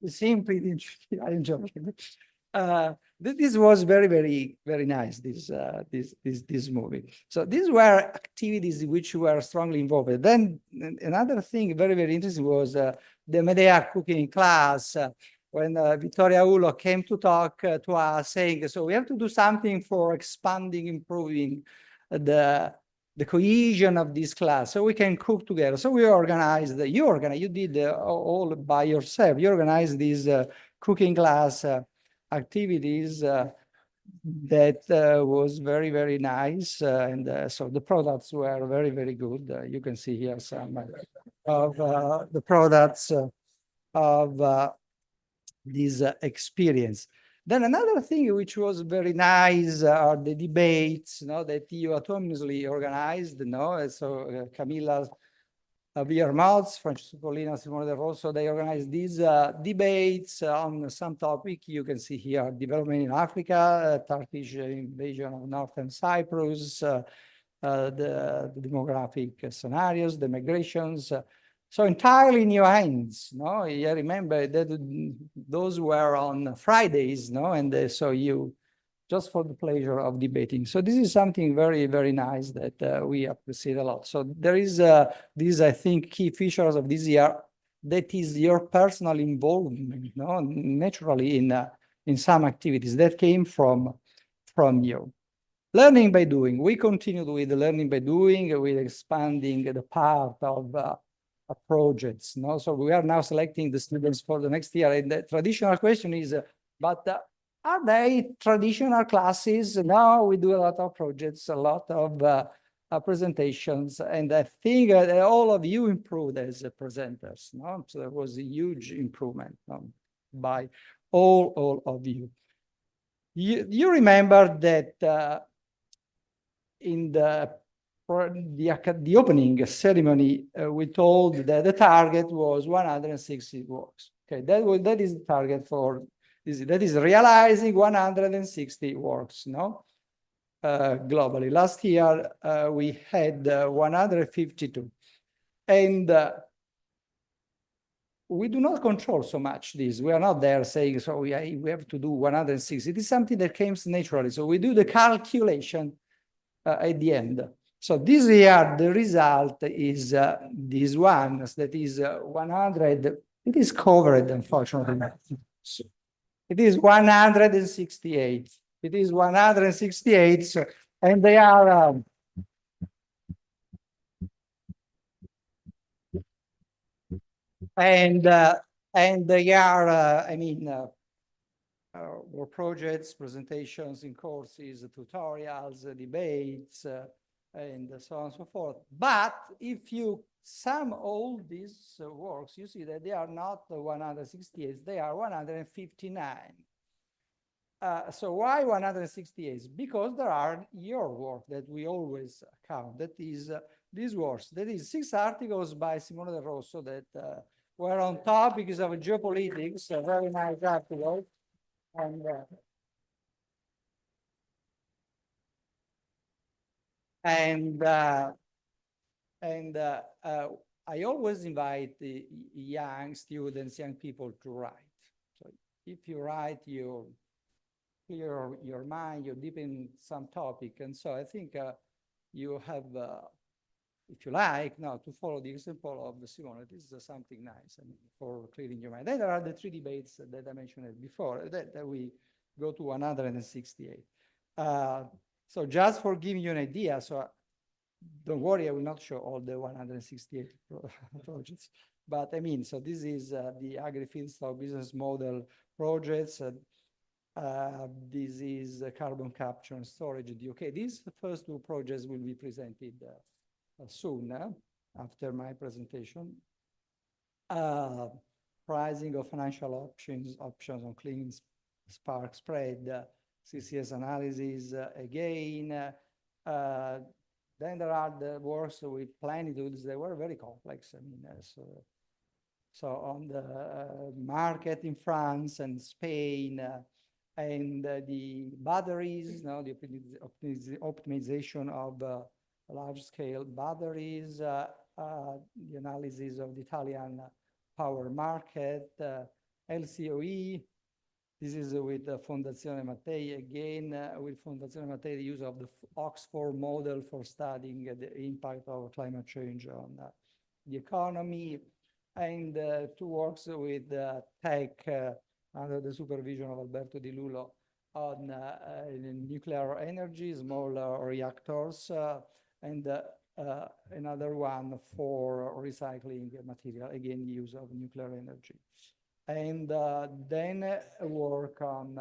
simply I'm joking. This was very, very, very nice. This movie. So these were activities in which we were strongly involved. Then another thing very, very interesting was the MEDEA cooking class. When Vittoria Ulo came to talk to us, saying, so we have to do something for expanding, improving the cohesion of this class, so we can cook together. So we organized, you did all by yourself. You organized these cooking class activities that was very, very nice. And so the products were very, very good. You can see here some of the products of this experience. Then another thing which was very nice are the debates, that you autonomously organized. So Camilla Beer Maltz, Francesco Collina, Simone De Rosso, they organized these debates on some topic. You can see here, development in Africa, Turkish invasion of Northern Cyprus, the demographic scenarios, the migrations. So entirely in your hands, no? I remember that those were on Fridays, no? And so you, just for the pleasure of debating. So this is something very, very nice that we appreciate a lot. So there is these, I think, key features of this year. That is your personal involvement, no? Naturally in some activities that came from you. Learning by doing. We continued with the learning by doing, with expanding the part of projects. No? So we are now selecting the students for the next year. And the traditional question is, are they traditional classes? No, we do a lot of projects, a lot of presentations. And I think all of you improved as presenters. No? So there was a huge improvement by all of you. You remember that in the opening ceremony, we told that the target was 160 works. Okay, that is the target for this. That is realizing 160 works, no? Globally. Last year, we had 152. And we do not control so much this. We are not there saying, so we have to do 160. It is something that comes naturally. So we do the calculation at the end. So this year, the result is this one, that is 100. It is covered, unfortunately. It is 168. It is 168, so, and they are and they are, I mean, or projects, presentations in courses, tutorials, debates, and so on and so forth. But if you sum all these works, you see that they are not 168, they are 159. So why 168? Because there are your work that we always count. That is these works. That is 6 articles by Simone De Rosso that were on topics of geopolitics, a very nice article. And I always invite the young students, young people to write. So if you write, you clear your mind, you deepen some topic. And so I think you have, if you like, now to follow the example of Simone. This is something nice, I mean, for clearing your mind. Then there are the 3 debates that I mentioned before that we go to 168. So just for giving you an idea, so don't worry, I will not show all the 168 projects. But I mean, so this is the agri-feedstock business model projects. This is carbon capture and storage. Okay, these first 2 projects will be presented soon after my presentation. Pricing of financial options on clean spark spread, CCS analysis again. Then there are the works with plenitudes. They were very complex. I mean, so on the market in France and Spain, and the batteries, the optimization of large-scale batteries, the analysis of the Italian power market, LCOE. This is with Fondazione Mattei, again, with Fondazione Mattei, the use of the Oxford model for studying the impact of climate change on the economy, and 2 works with tech under the supervision of Alberto Di Lulo on nuclear energy, small reactors, and another one for recycling material, again, use of nuclear energy. And then work on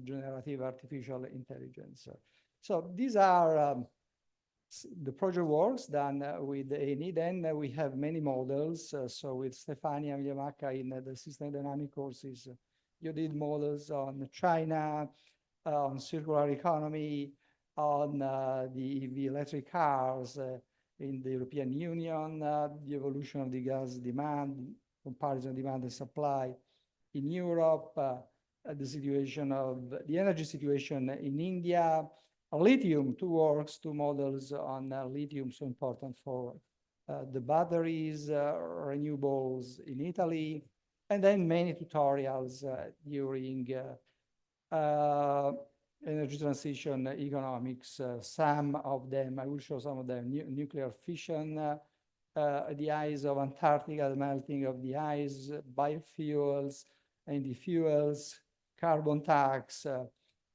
generative artificial intelligence. So these are the project works done with Eni. Then we have many models. So with Stefania Yamaka in the system dynamic courses, you did models on China, on circular economy, on the EV electric cars, in the European Union, the evolution of the gas demand, comparison of demand and supply in Europe, the situation of the energy situation in India, lithium, two models on lithium, so important for the batteries, renewables in Italy, and then many tutorials during energy transition economics. Some of them, I will show some of them, nuclear fission, the ice of Antarctica, the melting of the ice, biofuels and the fuels, carbon tax,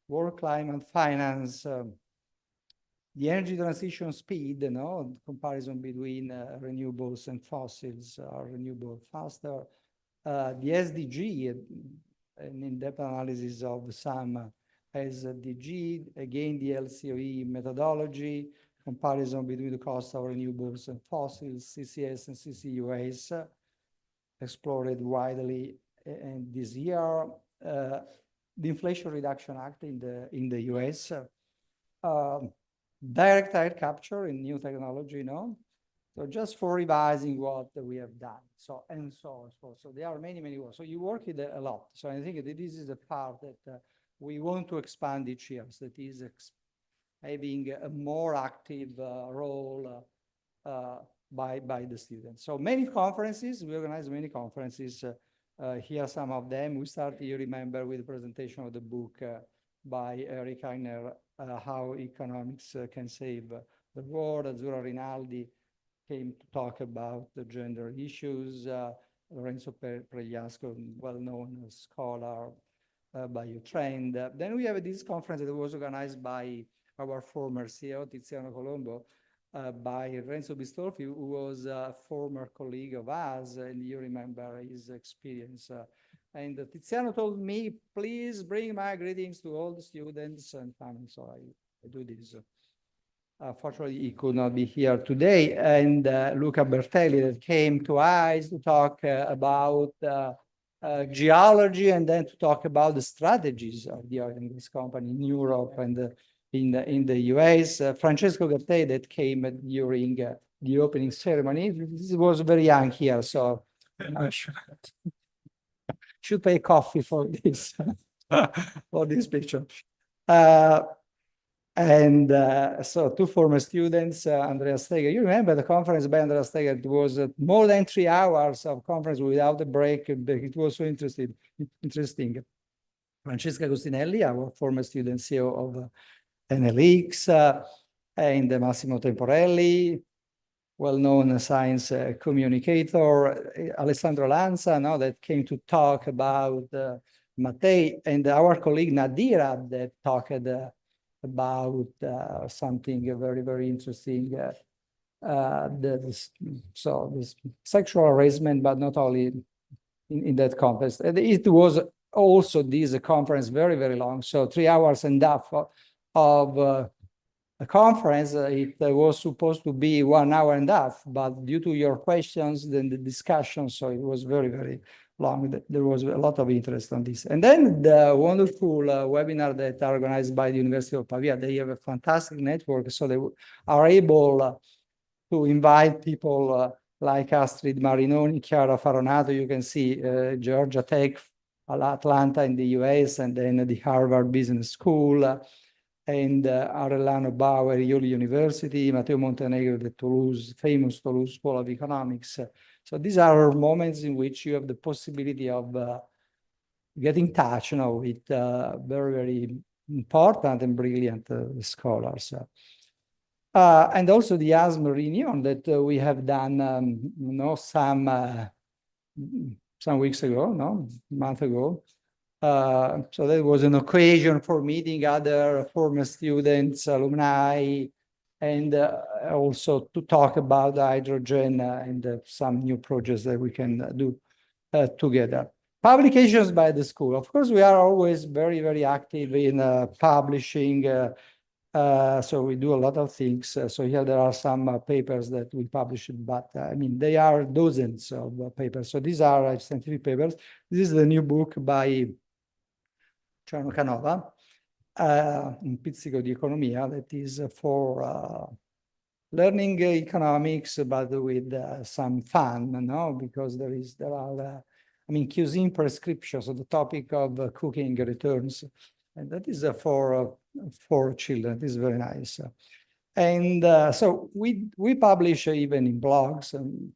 world climate finance, the energy transition speed, comparison between renewables and fossils, are renewable faster, the SDG, an in-depth analysis of some SDG, again, the LCOE methodology, comparison between the cost of renewables and fossils, CCS and CCUS, explored widely and this year. The Inflation Reduction Act in the US, direct air capture in new technology, So just for revising what we have done. So there are many works. So you work it a lot. So I think that this is a part that we want to expand each year. So that is having a more active role by the students. So many conferences, we organize many conferences. Here are some of them. We started, you remember, with the presentation of the book by Eric Heiner, How Economics Can Save the World. Azzurra Rinaldi came to talk about the gender issues. Lorenzo Pregliasco, well-known scholar by Utrend. Then we have this conference that was organized by our former CEO, Tiziano Colombo, by Renzo Bistolfi, who was a former colleague of us, and you remember his experience. And Tiziano told me, please bring my greetings to all the students and family. So I do this. Fortunately, he could not be here today. And Luca Bertelli that came to us to talk about geology and then to talk about the strategies of the oil and gas company in Europe and in the US. Francesco Gattei that came during the opening ceremony. This was very young here, so I should pay coffee for this, for this picture. So two former students, Andrea Steger. You remember the conference by Andrea Steger? It was more than 3 hours of conference without a break. It was so interesting. Francesca Agostinelli, our former student CEO of NLX, and Massimo Temporelli, well-known science communicator, Alessandro Lanza, that came to talk about Mattei, and our colleague Nadira that talked about something very, very interesting. This sexual harassment, but not only in that context. It was also this conference very, very long. So 3 hours and a half of a conference. It was supposed to be 1 hour and a half, but due to your questions, then the discussion, so it was very, very long. There was a lot of interest on this. And then the wonderful webinar that are organized by the University of Pavia, they have a fantastic network, so they are able to invite people like Astrid Marinoni, Chiara Faronato, you can see Georgia Tech, Atlanta in the US, and then the Harvard Business School, and Arellano Bauer, Ioli University, Matteo Montenegro, the famous Toulouse School of Economics. So these are moments in which you have the possibility of getting in touch with very, very important and brilliant scholars. And also the ASM reunion that we have done some weeks ago, a month ago. So that was an occasion for meeting other former students, alumni, and also to talk about hydrogen and some new projects that we can do together. Publications by the school. Of course, we are always very, very active in publishing. So we do a lot of things. So here there are some papers that we published, but I mean, they are dozens of papers. So these are scientific papers. This is the new book by Ciano Canova, Un pizzico di economia, that is for learning economics, but with some fun, no? Because there are, I mean, cuisine prescriptions, so the topic of cooking returns, and that is for children. This is very nice. And so we publish even in blogs and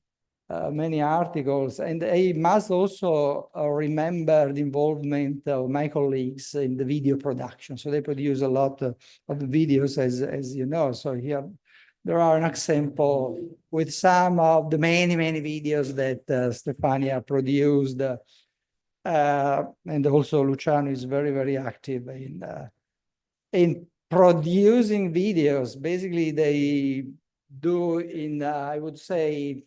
many articles, and I must also remember the involvement of my colleagues in the video production. So they produce a lot of videos, as you know. So here there are an example with some of the many videos that Stefania produced, and also Luciano is very active in producing videos. Basically, they do in I would say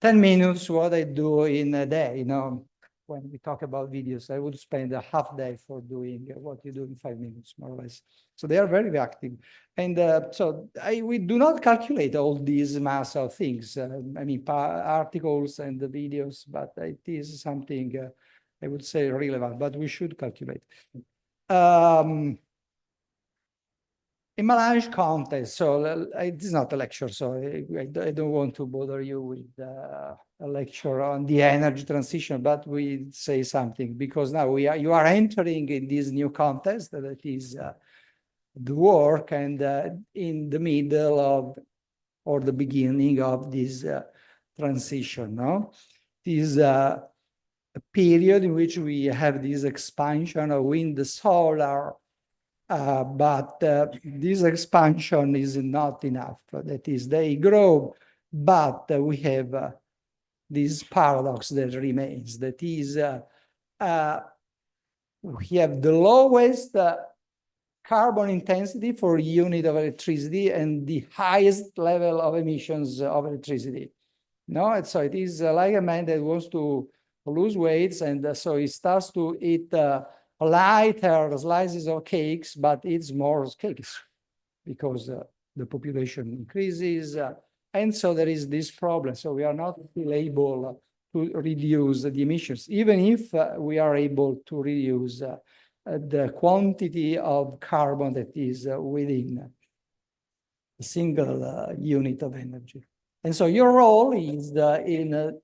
10 minutes what I do in a day. You know, when we talk about videos, I would spend a half day for doing what you do in 5 minutes, more or less. So they are very active. And so we do not calculate all these mass of things. I mean, articles and the videos, but it is something I would say relevant, but we should calculate. In my large contest, so it is not a lecture, so I don't want to bother you with a lecture on the energy transition, but we say something because now you are entering in this new contest that is the work, and in the middle of or the beginning of this transition. No, this a period in which we have this expansion of wind, solar. But this expansion is not enough. That is, they grow, but we have this paradox that remains. That is, we have the lowest carbon intensity for unit of electricity and the highest level of emissions of electricity. No, and so it is like a man that wants to lose weight, and so he starts to eat lighter slices of cakes, but eats more cakes because the population increases. And so there is this problem. So we are not still able to reduce the emissions, even if we are able to reduce the quantity of carbon that is within a single unit of energy. And so your role is in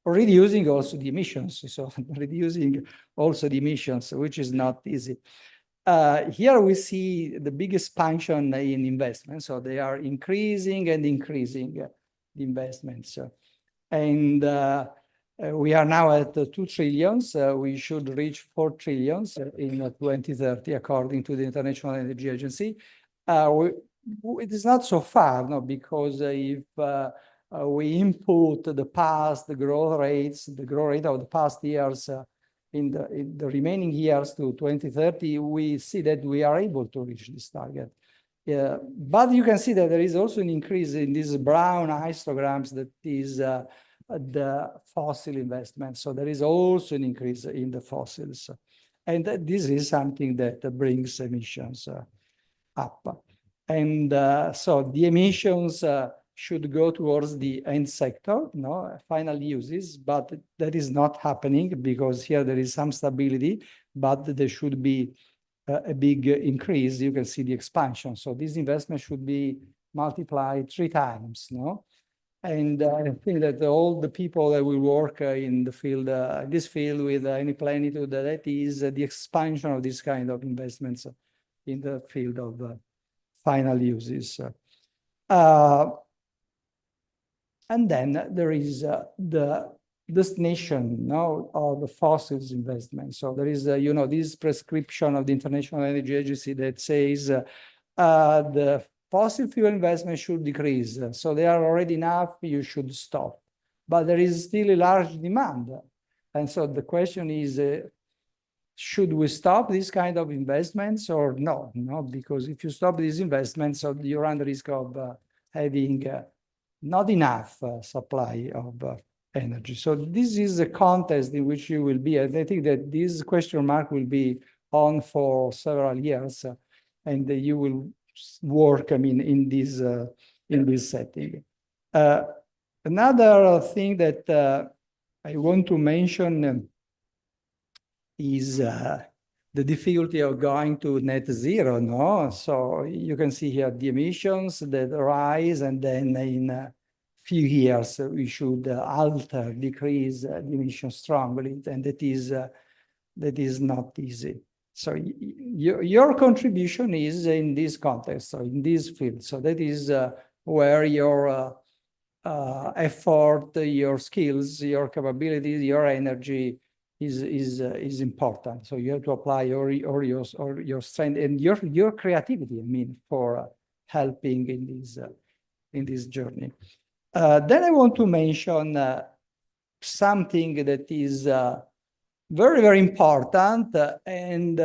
reducing also the emissions. So reducing also the emissions, which is not easy. Here we see the big expansion in investment. So they are increasing and increasing the investments. And we are now at 2 trillions. We should reach 4 trillions in 2030, according to the International Energy Agency. It is not so far, no, because if we input the past, the growth rate of the past years in the remaining years to 2030, we see that we are able to reach this target. But you can see that there is also an increase in these brown histograms that is the fossil investment. So there is also an increase in the fossils. And this is something that brings emissions up. And so the emissions should go towards the end sector, no, final uses, but that is not happening because here there is some stability, but there should be a big increase. You can see the expansion. So this investment should be multiplied 3 times, no? And I think that all the people that will work in the field, this field with any plenitude, that is the expansion of this kind of investments in the field of final uses. And then there is the destination, no, of the fossils investment. So there is, you know, this prescription of the International Energy Agency that says the fossil fuel investment should decrease. So they are already enough, you should stop. But there is still a large demand. And so the question is, should we stop this kind of investments or no? No, because if you stop these investments, so you run the risk of having not enough supply of energy. So this is a contest in which you will be, and I think that this question mark will be on for several years, and you will work, I mean, in this setting. Another thing that I want to mention is the difficulty of going to net zero, no? So you can see here the emissions that rise, and then in a few years we should alter, decrease the emissions strongly, and that is not easy. So your contribution is in this context, so in this field. So that is where your effort, your skills, your capabilities, your energy is important. So you have to apply your strength and your creativity, I mean, for helping in this journey. Then I want to mention something that is very, very important, and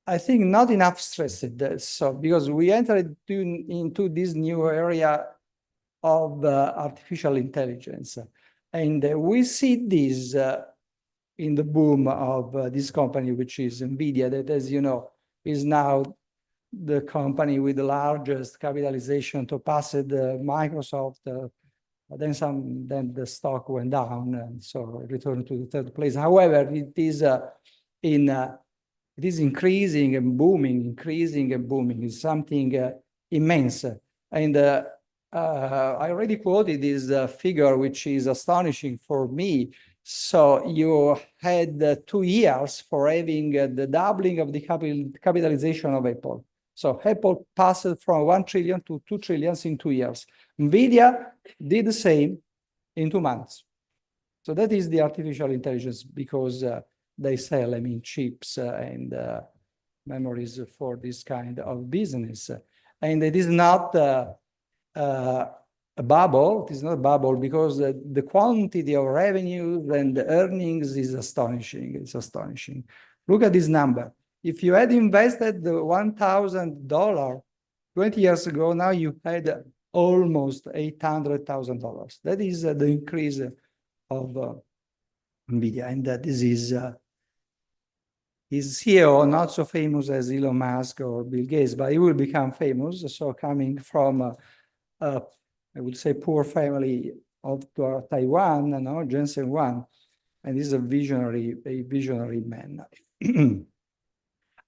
I think not enough stressed. So because we entered into this new area of artificial intelligence, and we see this in the boom of this company, which is MEDEA, that, as you know, is now the company with the largest capitalization to pass the Microsoft. Then the stock went down, and so returned to the third place. However, it is increasing and booming, increasing and booming. It's something immense. And I already quoted this figure, which is astonishing for me. So you had 2 years for having the doubling of the capitalization of Apple. So Apple passed from 1 trillion to 2 trillion in 2 years. NVIDIA did the same in 2 months. So that is the artificial intelligence, because they sell, I mean, chips and memories for this kind of business. And it is not a bubble. It is not a bubble, because the quantity of revenues and the earnings is astonishing. It's astonishing. Look at this number. If you had invested the $1,000 20 years ago, now you had almost $800,000. That is the increase of NVIDIA. And this is his CEO, not so famous as Elon Musk or Bill Gates, but he will become famous. So coming from, I would say, poor family of Taiwan, no, Jensen Huang, and he's a visionary man.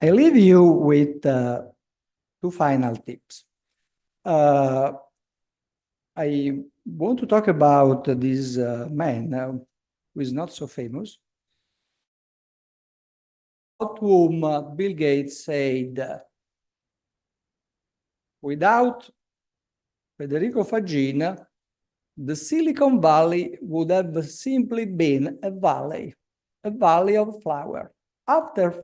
I leave you with 2 final tips. I want to talk about this man who is not so famous, about whom Bill Gates said, without Federico Faggin, the Silicon Valley would have simply been a valley of flower. After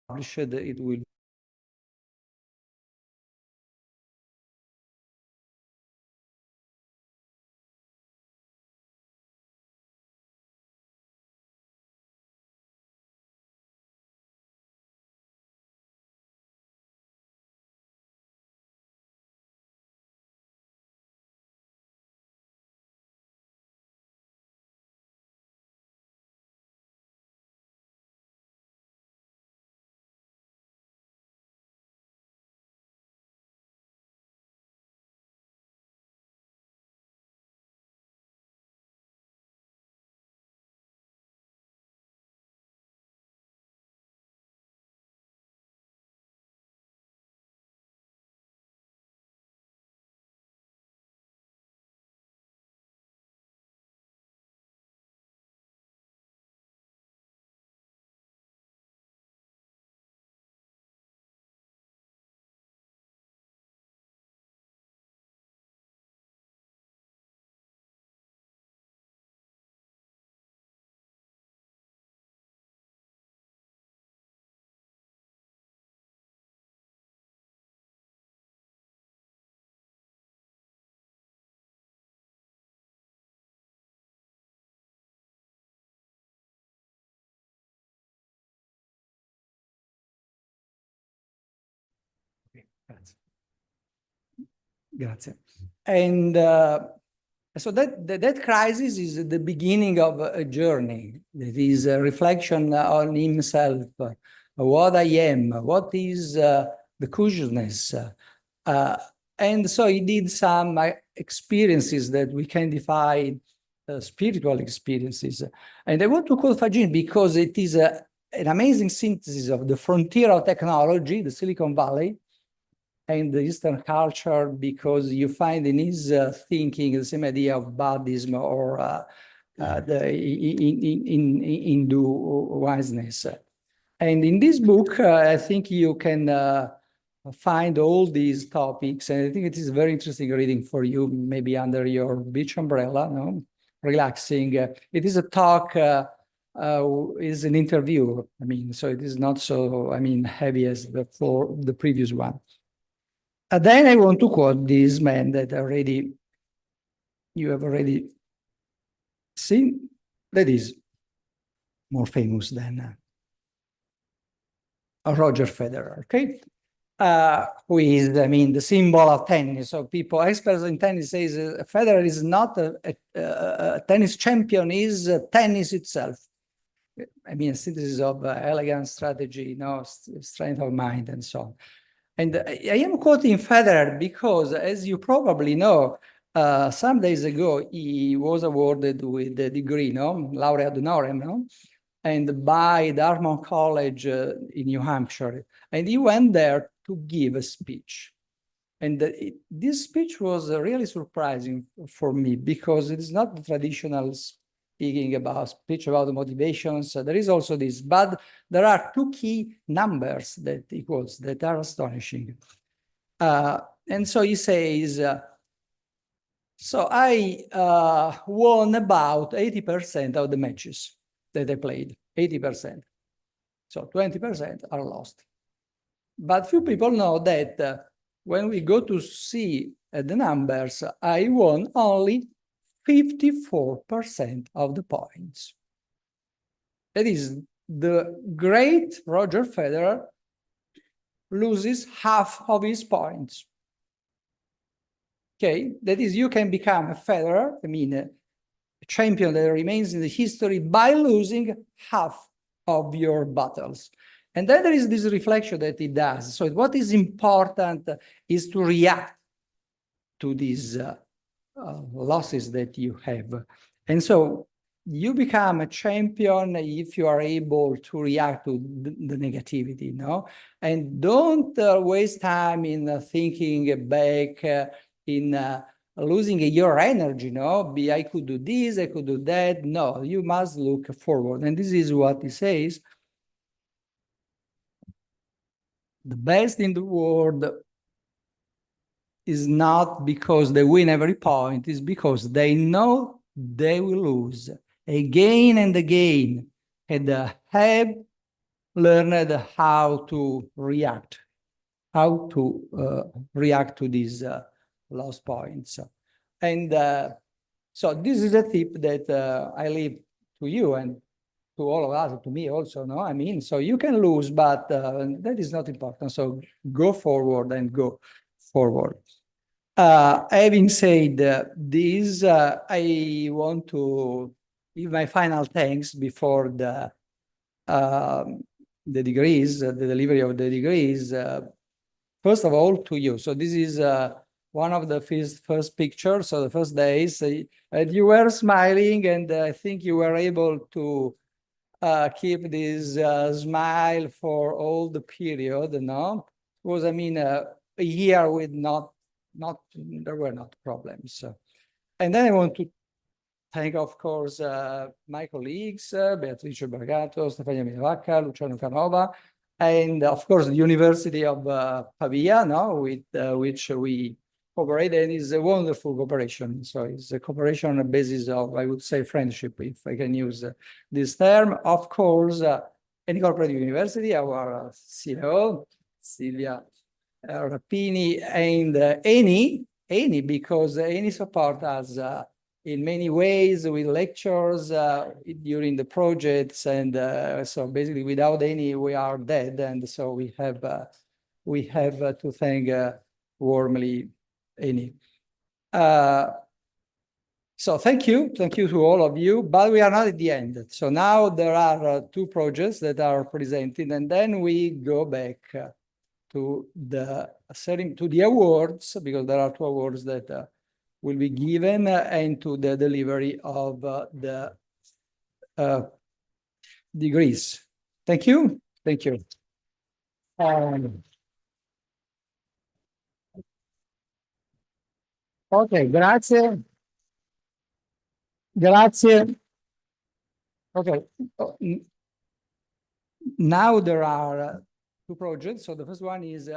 published, it will Grazie. And so that crisis is the beginning of a journey. That is a reflection on himself, what I am, what is the consciousness. And so he did some experiences that we can define spiritual experiences. And I want to quote Fagin because it is an amazing synthesis of the frontier of technology, the Silicon Valley, and the Eastern culture, because you find in his thinking the same idea of Buddhism or the Hindu wiseness. And in this book, I think you can find all these topics, and I think it is very interesting reading for you, maybe under your beach umbrella, no? Relaxing. It is a talk, is an interview. I mean, so it is not so, I mean, heavy as the previous one. Then I want to quote this man that you have already seen, that is more famous than Roger Federer, okay? Who is, I mean, the symbol of tennis. So people, experts in tennis says Federer is not a tennis champion, is tennis itself. I mean, a synthesis of elegance, strategy, you know, strength of mind, and so on. And I am quoting Federer because, as you probably know, some days ago, he was awarded with the degree, no? Laureate honorem, no? And by Dartmouth College in New Hampshire. And he went there to give a speech. And this speech was really surprising for me because it is not the traditional speaking about speech about the motivations. There is also this, but there are two key numbers that he quotes that are astonishing. And so he says, so I won about 80% of the matches that I played, 80%. So 20% are lost. But few people know that when we go to see the numbers, I won only 54% of the points. That is, the great Roger Federer loses half of his points. Okay, that is, you can become a Federer, I mean, a champion that remains in the history by losing half of your battles. And then there is this reflection that he does. So what is important is to react to these losses that you have. And so you become a champion if you are able to react to the negativity, no? And don't waste time in thinking back, in losing your energy, no? I could do this, I could do that. No, you must look forward. And this is what he says. The best in the world is not because they win every point, it's because they know they will lose again and again, and have learned how to react to these lost points. And so this is a tip that I leave to you and to all of us, to me also, no? I mean, so you can lose, but that is not important. So go forward and go forward. Having said this, I want to give my final thanks before the degrees, the delivery of the degrees. First of all, to you. So this is one of the first pictures, so the first days, and you were smiling, and I think you were able to keep this smile for all the period, no? Because I mean, a year with there were not problems. And then I want to thank, of course, my colleagues, Beatrice Bergato, Stefania Milavacca, Luciano Canova, and of course the University of Pavia, no, with which we cooperate, and it's a wonderful cooperation. So it's a cooperation on the basis of, I would say, friendship, if I can use this term. Of course, any corporate university, our CEO, Silvia Rapini, and Eni, because Eni support us in many ways with lectures during the projects, and so basically without Eni we are dead, and so we have we have to thank warmly Eni. So thank you to all of you, but we are not at the end. So now there are two projects that are presented, and then we go back to the awards, because there are two awards that will be given, and to the delivery of the degrees. Thank you. Thank you. Okay, grazie. Grazie. Okay. Now there are two projects. So the first one is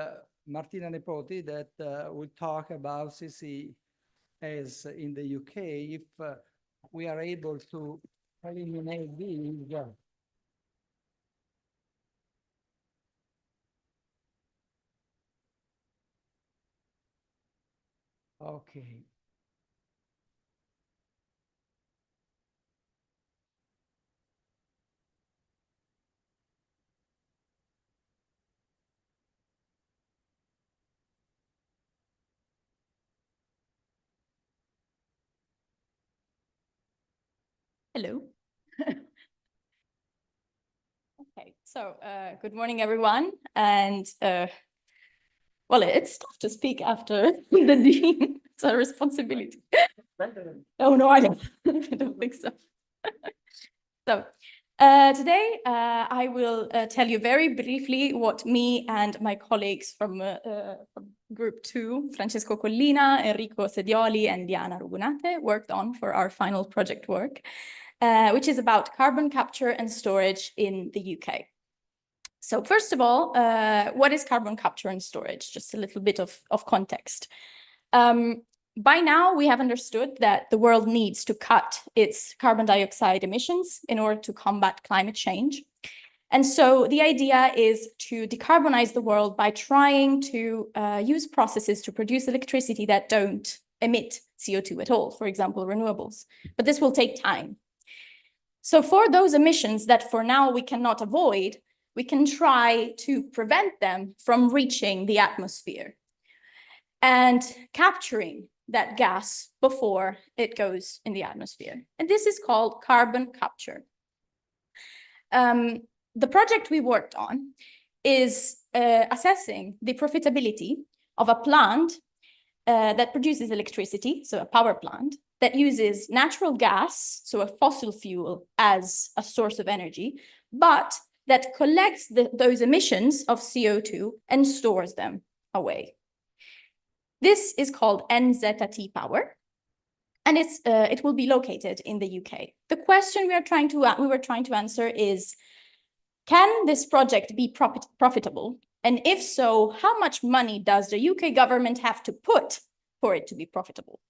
Martina Nepoti that will talk about CCS in the UK. If we are able to eliminate these. Okay. Hello. Okay, so good morning, everyone. And well, it's tough to speak after the dean. It's a responsibility. Oh, no, I don't. I don't think so. So today, I will tell you very briefly what me and my colleagues from Group 2, Francesco Collina, Enrico Sedioli, and Diana Rugunate, worked on for our final project work, which is about carbon capture and storage in the UK. So first of all, what is carbon capture and storage? Just a little bit of context. By now, we have understood that the world needs to cut its carbon dioxide emissions in order to combat climate change. And so the idea is to decarbonize the world by trying to use processes to produce electricity that don't emit CO2 at all, for example, renewables. But this will take time. So for those emissions that for now we cannot avoid, we can try to prevent them from reaching the atmosphere and capturing that gas before it goes in the atmosphere. And this is called carbon capture. The project we worked on is assessing the profitability of a plant that produces electricity, so a power plant, that uses natural gas, so a fossil fuel, as a source of energy, but that collects those emissions of CO2 and stores them away. This is called NZT power, and it will be located in the UK. The question we were trying to answer is, can this project be profitable? And if so, how much money does the UK government have to put for it to be profitable?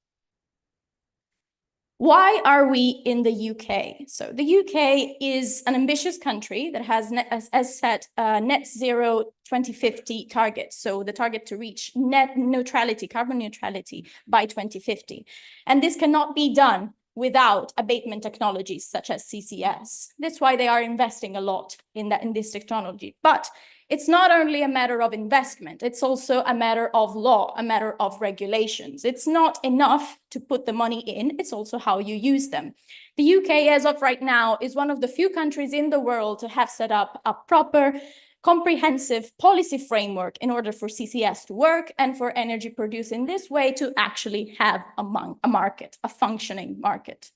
Why are we in the UK? So the UK is an ambitious country that has set net zero 2050 targets. So the target to reach net neutrality, carbon neutrality by 2050. And this cannot be done without abatement technologies such as CCS. That's why they are investing a lot in this technology. But it's not only a matter of investment, it's also a matter of law, a matter of regulations. It's not enough to put the money in, it's also how you use them. The UK, as of right now, is one of the few countries in the world to have set up a proper, comprehensive policy framework in order for CCS to work and for energy produced in this way to actually have a market, a functioning market.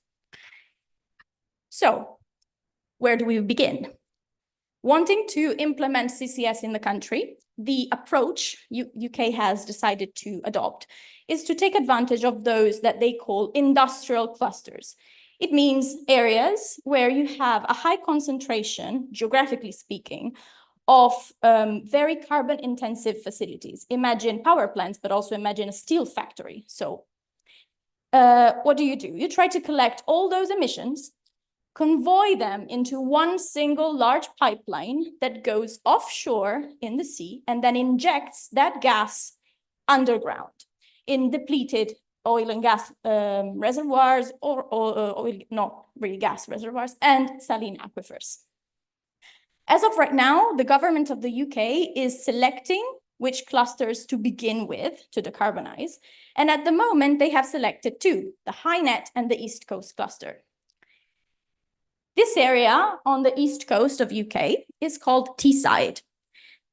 So, where do we begin? Wanting to implement CCS in the country, the approach UK has decided to adopt is to take advantage of those that they call industrial clusters. It means areas where you have a high concentration, geographically speaking, of very carbon intensive facilities. Imagine power plants, but also imagine a steel factory. So what do? You try to collect all those emissions, convoy them into one single large pipeline that goes offshore in the sea and then injects that gas underground in depleted oil and gas reservoirs or oil, not really gas reservoirs, and saline aquifers. As of right now, the government of the UK is selecting which clusters to begin with to decarbonize. And at the moment, they have selected two, the HyNet and the East Coast cluster. This area on the east coast of UK is called Teesside.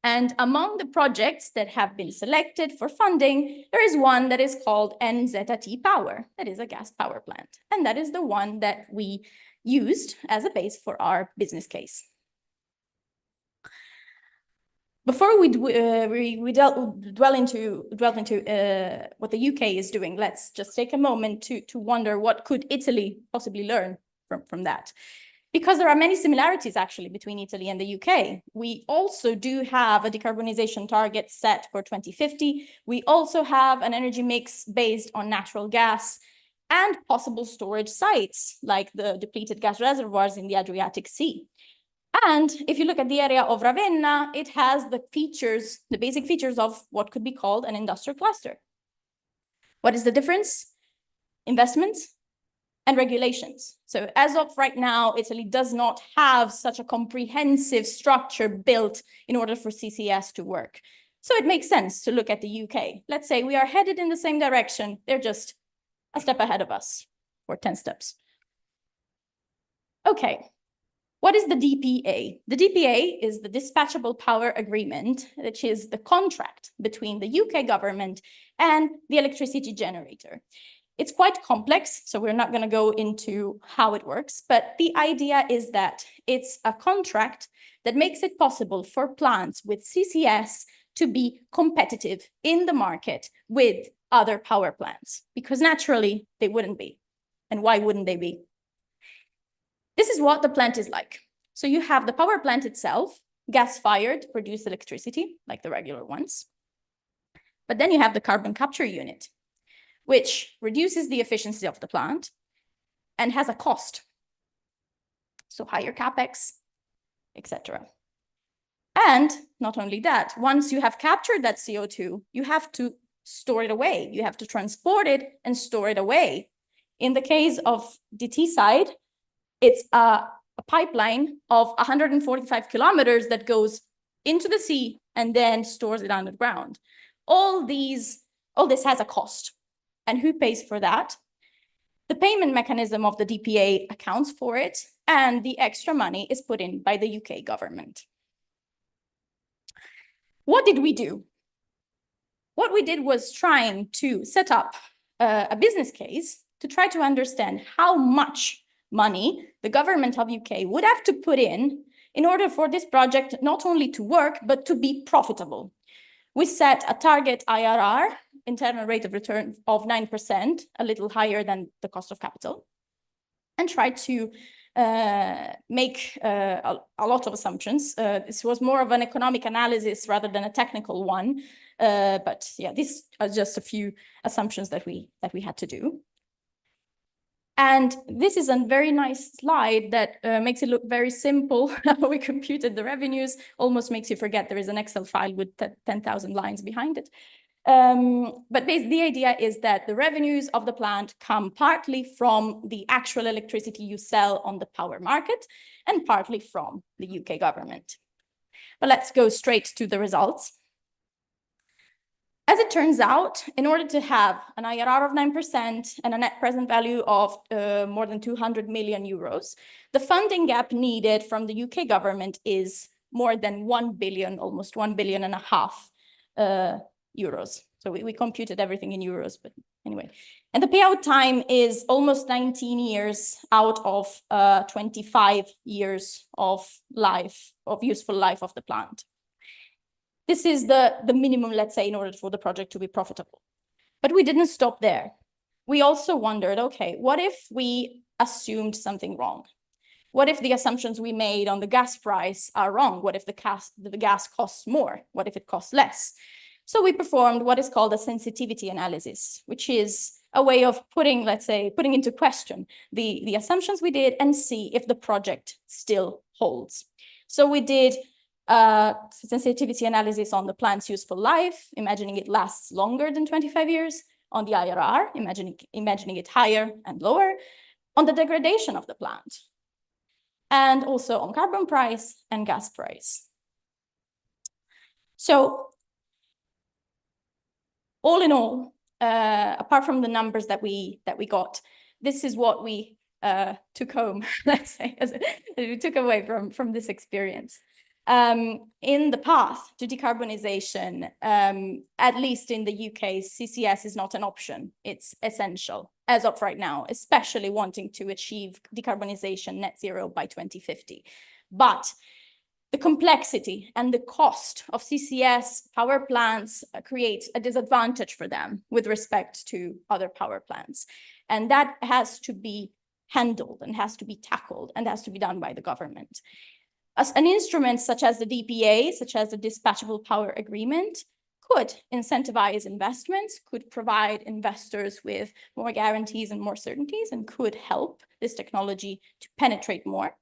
And among the projects that have been selected for funding, there is one that is called NZT Power, that is a gas power plant. And that is the one that we used as a base for our business case. Before we dwell into what the UK is doing, let's just take a moment to wonder what could Italy possibly learn from that. Because there are many similarities actually between Italy and the UK. We also do have a decarbonization target set for 2050. We also have an energy mix based on natural gas and possible storage sites like the depleted gas reservoirs in the Adriatic Sea. And if you look at the area of Ravenna, it has the features, the basic features of what could be called an industrial cluster. What is the difference? Investments and regulations. So as of right now, Italy does not have such a comprehensive structure built in order for CCS to work. So it makes sense to look at the UK. Let's say we are headed in the same direction. They're just a step ahead of us, or 10 steps. Okay, what is the DPA? The DPA is the Dispatchable Power Agreement, which is the contract between the UK government and the electricity generator. It's quite complex, so we're not going to go into how it works, but the idea is that it's a contract that makes it possible for plants with CCS to be competitive in the market with other power plants, because naturally they wouldn't be. And why wouldn't they be? This is what the plant is like. So you have the power plant itself, gas-fired to produce electricity, like the regular ones. But then you have the carbon capture unit, which reduces the efficiency of the plant and has a cost. So higher CapEx, etc. And not only that, once you have captured that CO2, you have to store it away. You have to transport it and store it away. In the case of the Teesside, it's a pipeline of 145 kilometers that goes into the sea and then stores it underground. All this has a cost. And who pays for that? The payment mechanism of the DPA accounts for it, and the extra money is put in by the UK government. What did we do? What we did was trying to set up a business case to try to understand how much money the government of UK would have to put in order for this project not only to work, but to be profitable. We set a target IRR, internal rate of return, of 9%, a little higher than the cost of capital, and tried to make a lot of assumptions. This was more of an economic analysis rather than a technical one. But yeah, these are just a few assumptions that we had to do. And this is a very nice slide that makes it look very simple how we computed the revenues, almost makes you forget there is an Excel file with 10,000 lines behind it. But the idea is that the revenues of the plant come partly from the actual electricity you sell on the power market and partly from the UK government. But let's go straight to the results. As it turns out, in order to have an IRR of 9% and a net present value of more than 200 million euros, the funding gap needed from the UK government is more than 1 billion, almost 1.5 billion euros. So we computed everything in euros, but anyway. And the payout time is almost 19 years out of 25 years of life, of useful life of the plant. This is the minimum, let's say, in order for the project to be profitable. But we didn't stop there. We also wondered, okay, what if we assumed something wrong? What if the assumptions we made on the gas price are wrong? What if the gas costs more? What if it costs less? So we performed what is called a sensitivity analysis, which is a way of putting into question the assumptions we did and see if the project still holds. So we did sensitivity analysis on the plant's useful life, imagining it lasts longer than 25 years, on the IRR, imagining it higher and lower, on the degradation of the plant, and also on carbon price and gas price. So all in all, apart from the numbers that we got, this is what we took home, let's say, as we took away from this experience. In the path to decarbonization, at least in the UK, CCS is not an option. It's essential as of right now, especially wanting to achieve decarbonization net zero by 2050. But the complexity and the cost of CCS power plants creates a disadvantage for them with respect to other power plants. And that has to be handled and has to be tackled and has to be done by the government. As an instrument such as the DPA, such as the Dispatchable Power Agreement, could incentivize investments, could provide investors with more guarantees and more certainties, and could help this technology to penetrate more.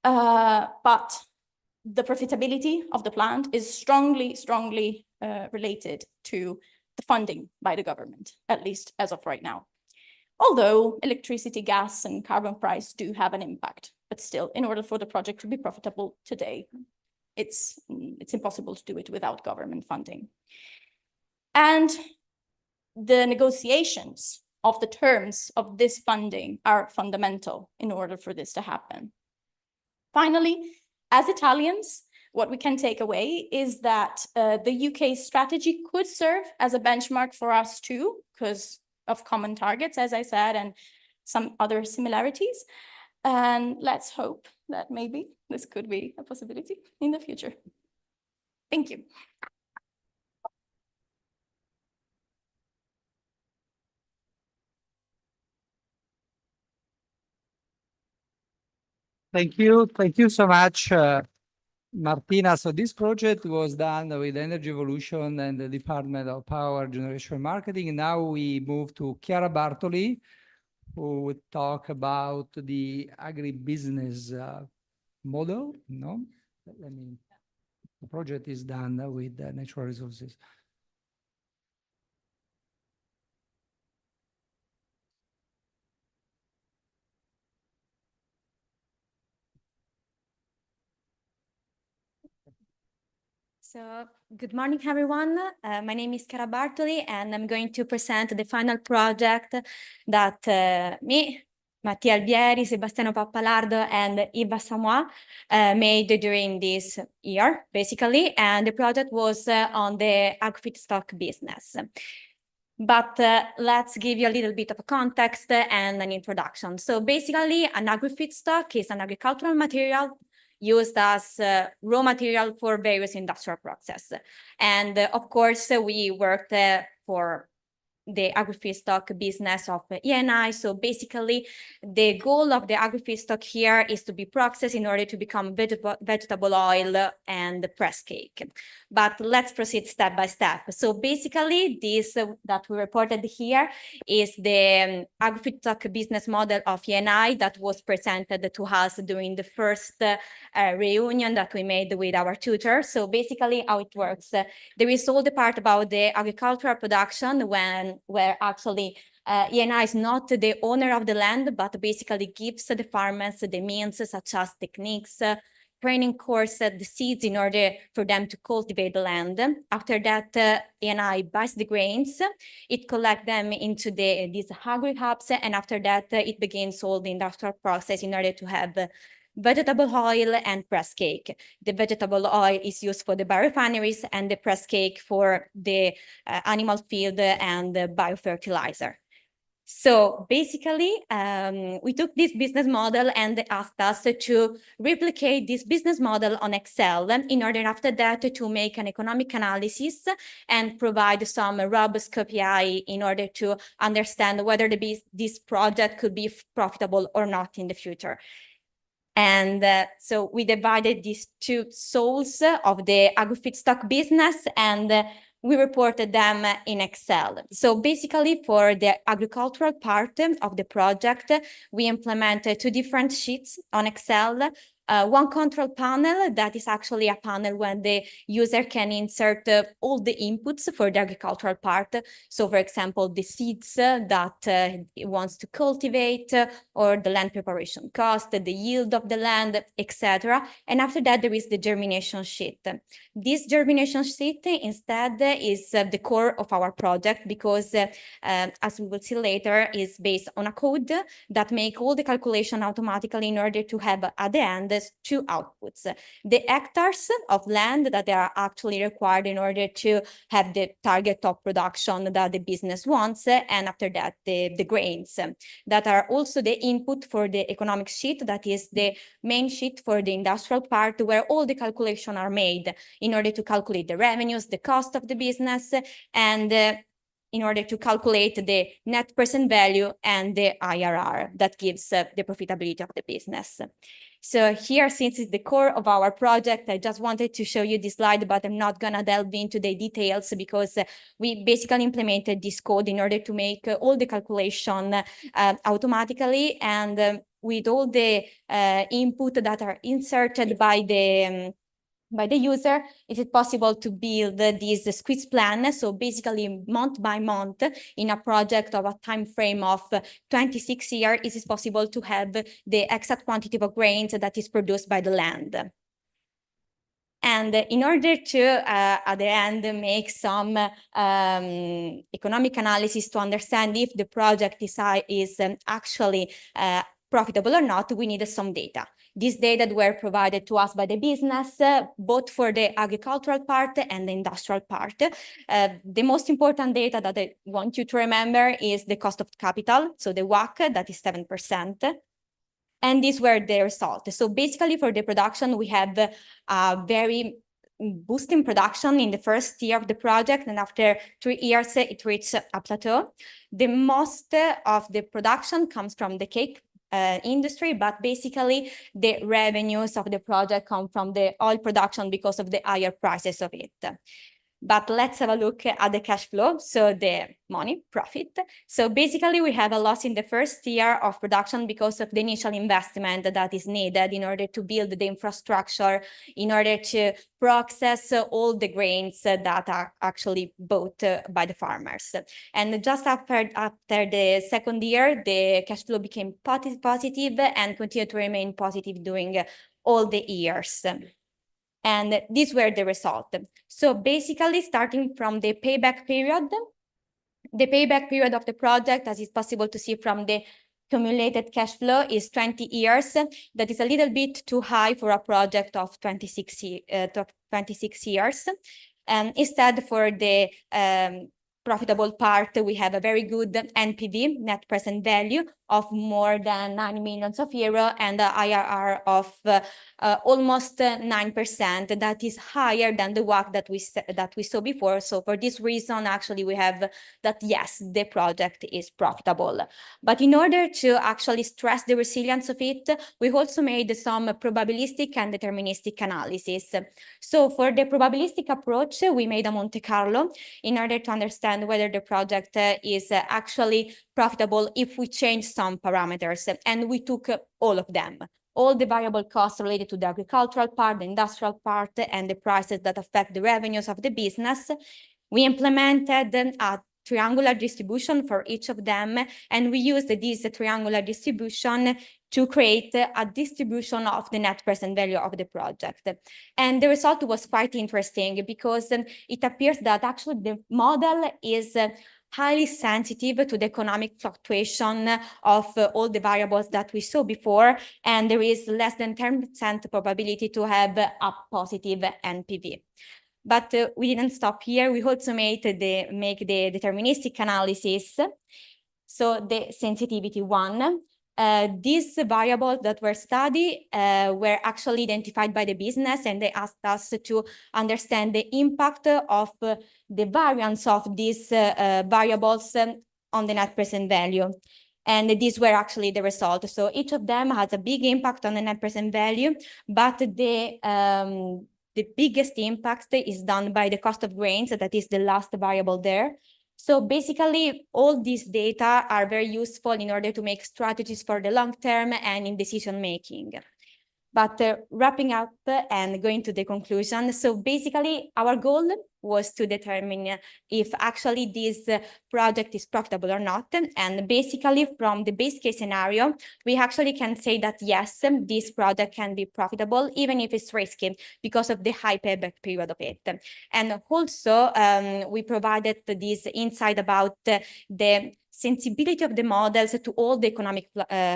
But the profitability of the plant is strongly related to the funding by the government, at least as of right now. Although electricity, gas, and carbon price do have an impact, but still, in order for the project to be profitable today, it's impossible to do it without government funding. And the negotiations of the terms of this funding are fundamental in order for this to happen. Finally, as Italians, what we can take away is that the UK strategy could serve as a benchmark for us too, because of common targets, as I said, and some other similarities. And let's hope that maybe this could be a possibility in the future. Thank you. Thank you so much, Martina. So this project was done with Energy Evolution and the Department of Power Generation Marketing. Now we move to Chiara Bartoli, who would talk about the agribusiness model. No, the project is done with natural resources. So, good morning, everyone. My name is Chiara Bartoli, and I'm going to present the final project that me, Mattia Albieri, Sebastiano Pappalardo, and Iva Samoa made during this year, basically. And the project was on the agri-feedstock business. But let's give you a little bit of a context and an introduction. So basically, an agri-feedstock is an agricultural material used as raw material for various industrial processes. And of course, we worked for the agri-feedstock business of ENI. So basically, the goal of the agri-feedstock here is to be processed in order to become vegetable oil and press cake. But let's proceed step by step. So basically, this that we reported here is the agri-feedstock business model of ENI that was presented to us during the first reunion that we made with our tutor. So basically, how it works, there is all the part about the agricultural production where actually ENI is not the owner of the land, but basically gives the farmers the means such as techniques, training courses, the seeds in order for them to cultivate the land. After that, ENI buys the grains, it collects them into these agri-hubs, and after that, it begins all the industrial process in order to have vegetable oil and press cake. The vegetable oil is used for the biorefineries and the press cake for the animal feed and the biofertilizer. So basically, we took this business model and they asked us to replicate this business model on Excel in order after that to make an economic analysis and provide some robust KPI in order to understand whether this project could be profitable or not in the future. And so we divided these two souls of the agri-feedstock business and we reported them in Excel. So basically for the agricultural part of the project, we implemented two different sheets on Excel. One control panel, that is actually a panel when the user can insert all the inputs for the agricultural part. So for example, the seeds that it wants to cultivate, or the land preparation cost, the yield of the land, etc. And after that, there is the germination sheet. This germination sheet instead is the core of our project, because as we will see later, is based on a code that make all the calculation automatically in order to have at the end two outputs: the hectares of land that are actually required in order to have the target of production that the business wants, and after that the grains that are also the input for the economic sheet, that is the main sheet for the industrial part, where all the calculations are made in order to calculate the revenues, the cost of the business, and in order to calculate the net present value and the IRR that gives the profitability of the business. So here, since it's the core of our project, I just wanted to show you this slide, but I'm not gonna delve into the details, because we basically implemented this code in order to make all the calculation automatically, and with all the input that are inserted by the user, it is possible to build this squeeze plan. So basically, month by month, in a project of a time frame of 26 years, it is possible to have the exact quantity of grains that is produced by the land. And in order to, at the end, make some economic analysis to understand if the project is actually profitable or not, we needed some data. These data were provided to us by the business, both for the agricultural part and the industrial part. The most important data that I want you to remember is the cost of capital, so the WACC, that is 7%. And these were the results. So basically, for the production, we have a very boosting production in the first year of the project, and after 3 years, it reached a plateau. The most of the production comes from the cake industry, but basically the revenues of the project come from the oil production because of the higher prices of it. But let's have a look at the cash flow, so the money, profit. So basically, we have a loss in the first year of production because of the initial investment that is needed in order to build the infrastructure, in order to process all the grains that are actually bought by the farmers. And just after the second year, the cash flow became positive and continued to remain positive during all the years. And these were the results. So basically, starting from the payback period of the project, as is possible to see from the cumulated cash flow, is 20 years. That is a little bit too high for a project of 26 years. And instead, for the profitable part, we have a very good NPV, net present value, of more than 9 million euro and an IRR of almost 9%. That is higher than the WACC that we saw before. So for this reason, actually, we have that, yes, the project is profitable. But in order to actually stress the resilience of it, we also made some probabilistic and deterministic analysis. So for the probabilistic approach, we made a Monte Carlo in order to understand whether the project is actually profitable if we change some parameters, and we took all of them, all the variable costs related to the agricultural part, the industrial part, and the prices that affect the revenues of the business. We implemented a triangular distribution for each of them, and we used this triangular distribution to create a distribution of the net present value of the project. And the result was quite interesting, because it appears that actually the model is highly sensitive to the economic fluctuation of all the variables that we saw before, and there is less than 10% probability to have a positive NPV. But we didn't stop here. We also make the deterministic analysis, so the sensitivity one. These variables that were studied were actually identified by the business, and they asked us to understand the impact of the variance of these variables on the net present value. And these were actually the results. So each of them has a big impact on the net present value, but the biggest impact is done by the cost of grains, that is the last variable there. So basically, all these data are very useful in order to make strategies for the long term and in decision making. But wrapping up and going to the conclusion. So basically, our goal was to determine if actually this project is profitable or not. And basically, from the base case scenario, we actually can say that yes, this project can be profitable, even if it's risky, because of the high payback period of it. And also, we provided this insight about the sensibility of the models to all the economic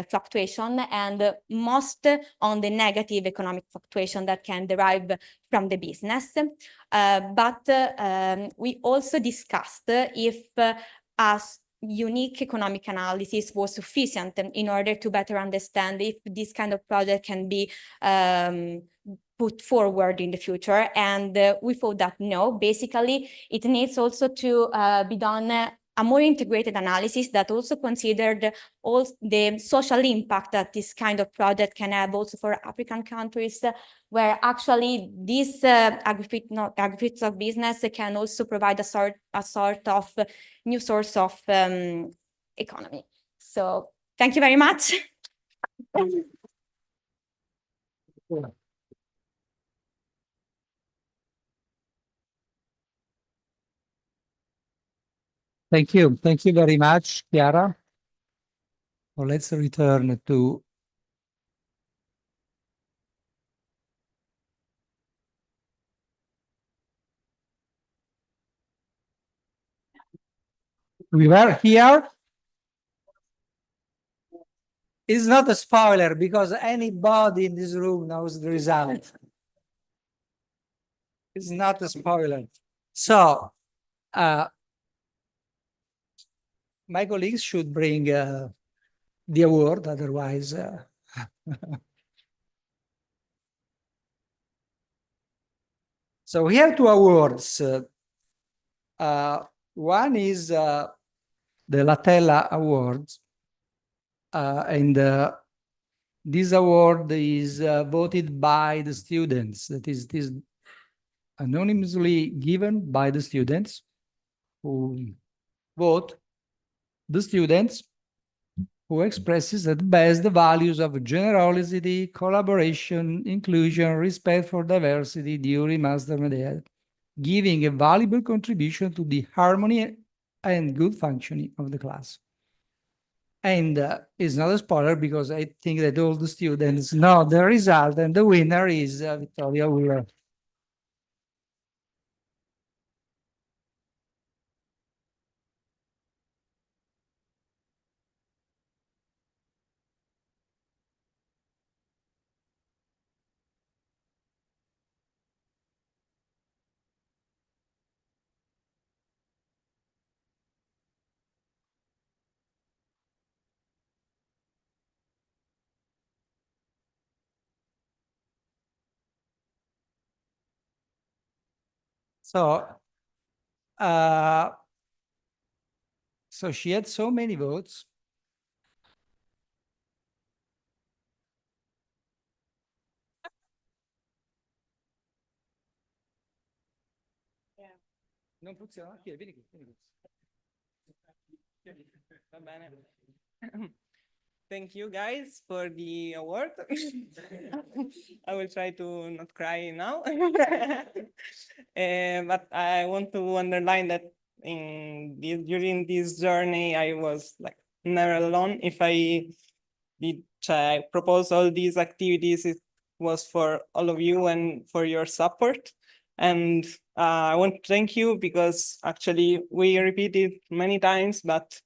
fluctuation, and most on the negative economic fluctuation that can derive from the business. But we also discussed if a unique economic analysis was sufficient in order to better understand if this kind of project can be put forward in the future. And we thought that no, basically it needs also to be done a more integrated analysis that also considered all the social impact that this kind of project can have also for African countries, where actually this agri-food business can also provide a sort of new source of economy. So thank you very much. Thank you. Thank you very much, Chiara. Well, let's return to we were here. It's not a spoiler because anybody in this room knows the result. It's not a spoiler. So, my colleagues should bring the award, otherwise. So we have two awards. One is the Latella Awards, and this award is voted by the students. That is, it is anonymously given by the students who vote. The students who expresses at best the values of generosity, collaboration, inclusion, respect for diversity during Master MEDEA, giving a valuable contribution to the harmony and good functioning of the class. And it's not a spoiler because I think that all the students know the result, and the winner is Vittoria Wheeler. So she had so many votes. Non funziona? Vieni qui. Va bene. Thank you guys for the award. I will try to not cry now. But I want to underline that during this journey, I was like never alone. If I did propose all these activities, it was for all of you and for your support. And I want to thank you because actually we repeated many times, but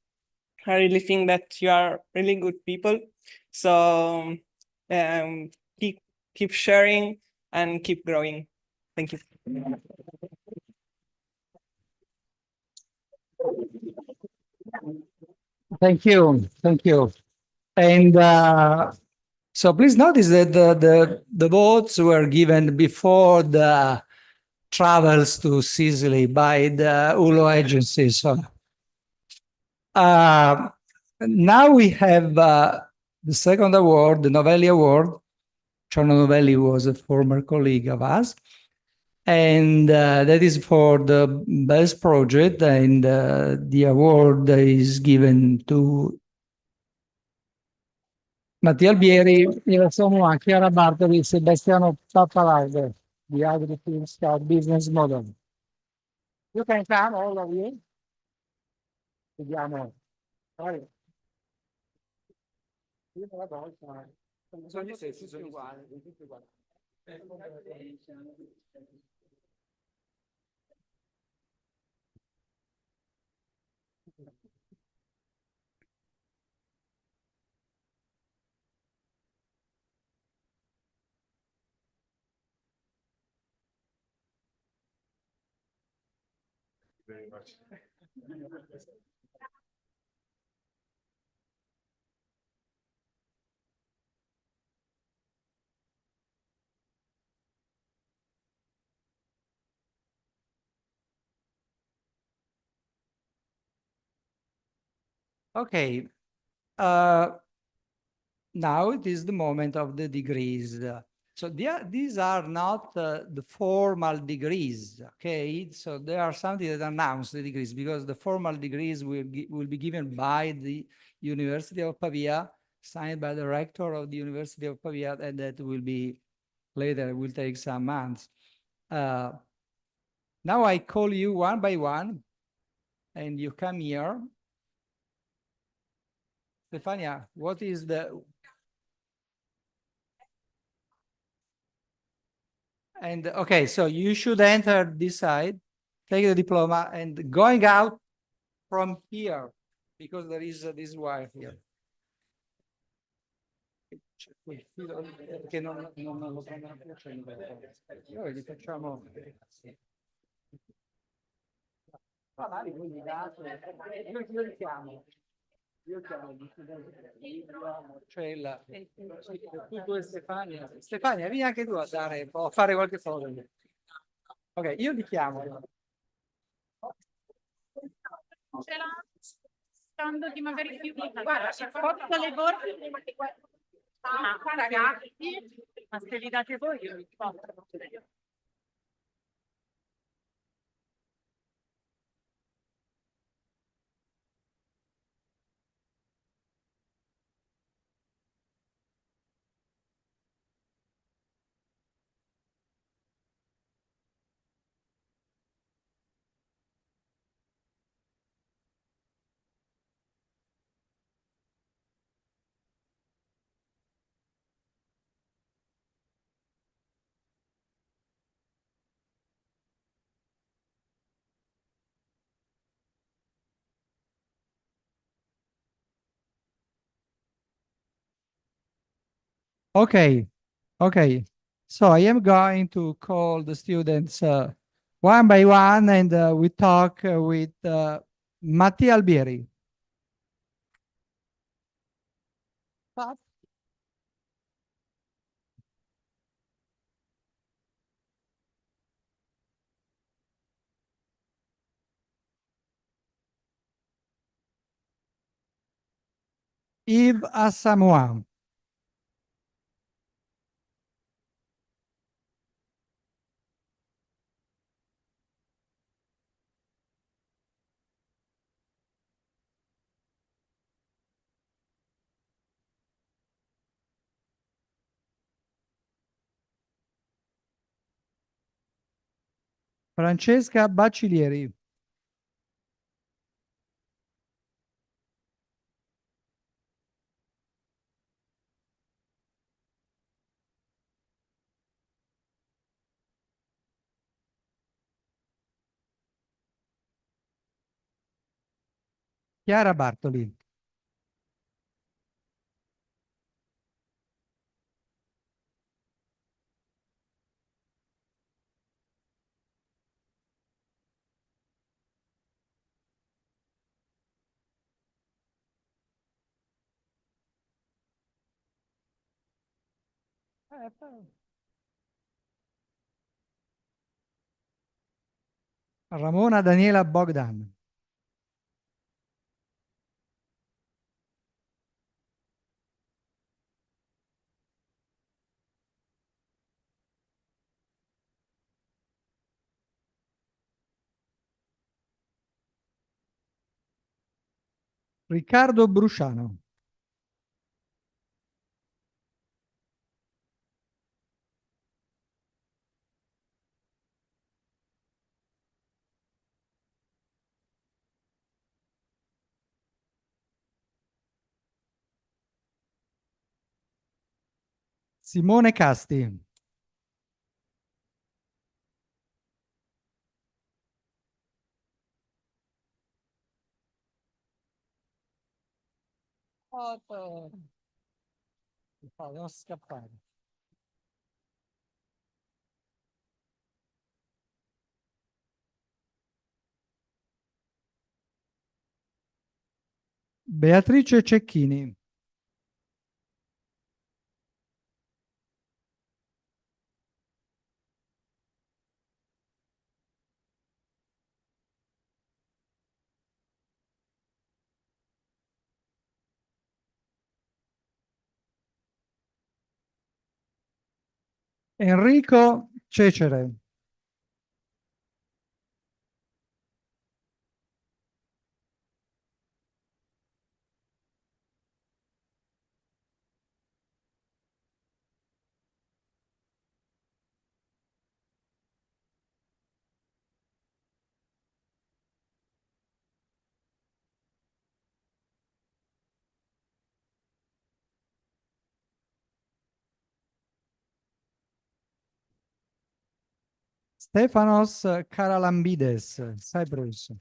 I really think that you are really good people. So keep sharing and keep growing. Thank you. Thank you. Thank you. And so please notice that the votes were given before the travels to Sicily by the ULO agency. So now we have the second award, the Novelli Award. Giorno Novelli was a former colleague of us. And that is for the best project, and the award is given to Mattia Albieri, Chiara Chiara Bartoli, Sebastiano Pappalardo, the Agri-Food Scout Business Model. You can come, all of you. Vediamo. Vai. Sono gli stessi, sono uguali. Very much. Okay. Now it is the moment of the degrees. So these are not the formal degrees, okay? So there are something that announce the degrees because the formal degrees will be given by the University of Pavia, signed by the rector of the University of Pavia, and that will be later, will take some months. Now I call you one by one, and you come here. Stefania, what is the... And okay, so you should enter this side, take the diploma, and going out from here, because there is this wire here. Che non lo prendono più Noi li facciamo. Magari voi gli date, io li chiamo. Io chiamo gli studenti, Marcella, tu e Stefania. Stefania, vieni anche tu a dare, a fare qualche cosa. Ok, io li chiamo. Ce l'ha stando di magari più guarda, se porto le borse ragazzi, ma se li date voi io li porto. Okay, okay. So I am going to call the students one by one, and we talk with Mattia Albieri. Yves Assamoah. Francesca Bacilieri. Chiara Bartoli. Ramona Daniela Bogdan. Riccardo Brusciano. Simone Casti. Foto. Devo scappare. Beatrice Cecchini. Enrico Cecere. Stefanos Karalambides, Cyprus.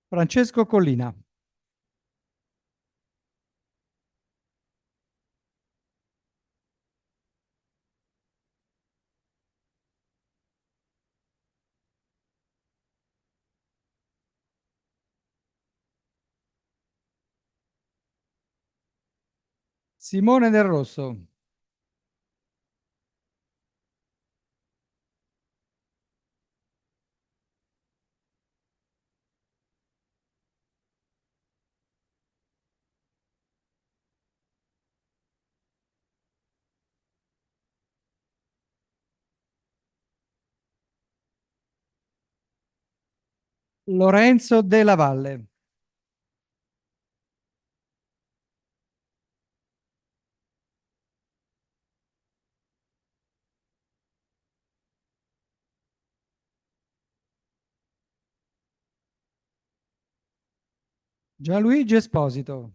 Francesco Collina. Simone Del Rosso. Lorenzo Della Valle. Gianluigi Esposito.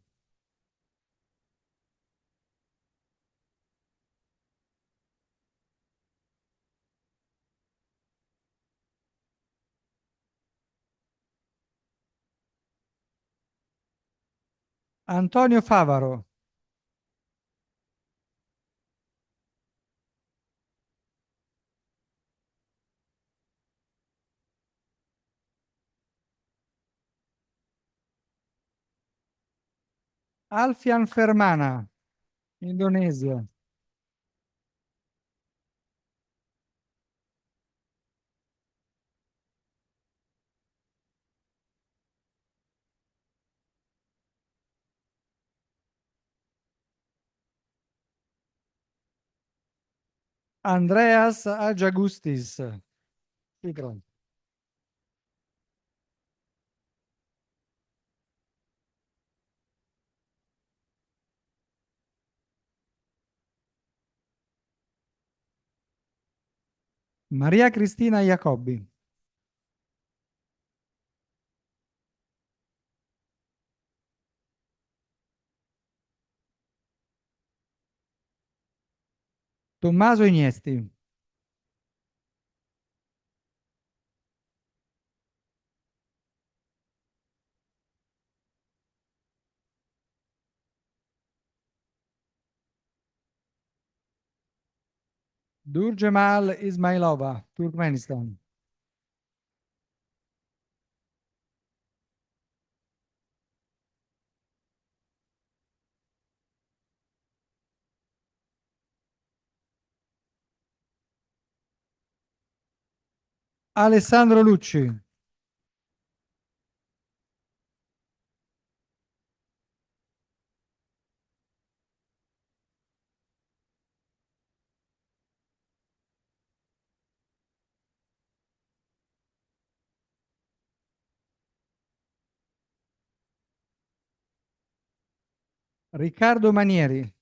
Antonio Favaro. Alfian Fermana, Indonesia. Andreas Agiagustis, Cipro. Maria Cristina Jacobi. Tommaso Iniesti. Durcemal Ismailova, Turkmenistan. Alessandro Lucci. Riccardo Manieri.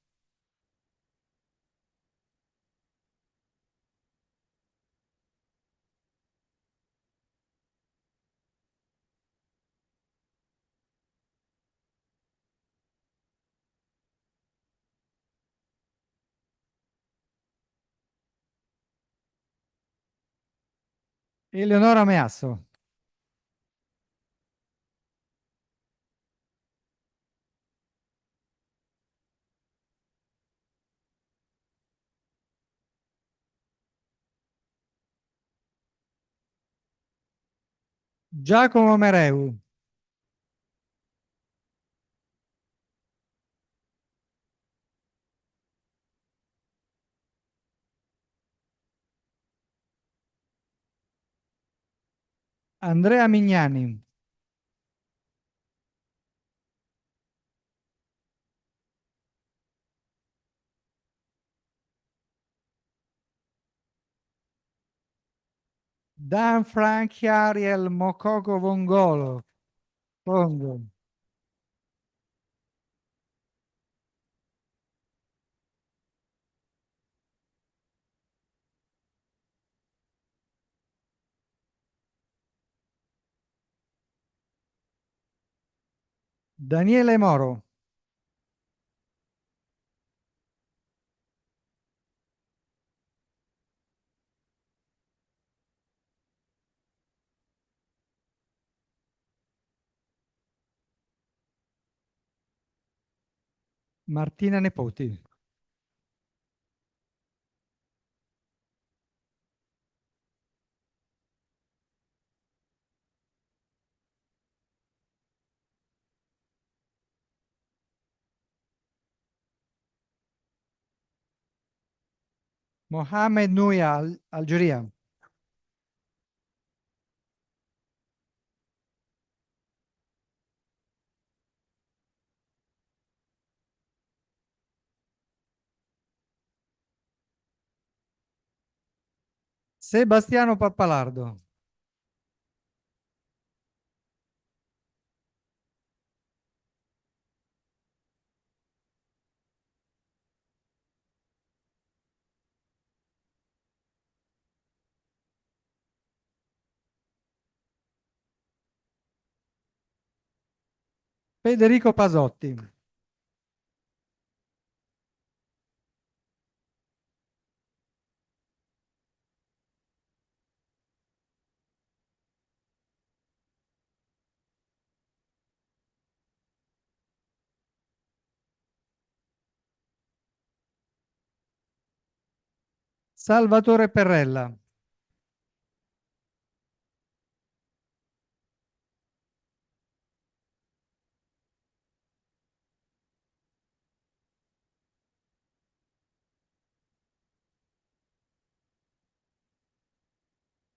Eleonora Measso. Giacomo Mereu. Andrea Mignani. Dan Franchi Ariel Mokoko Vongolo. Congo. Daniele Moro. Martina Nepoti. Mohamed Nouya, Algeria. Sebastiano Pappalardo. Federico Pasotti. Salvatore Perrella.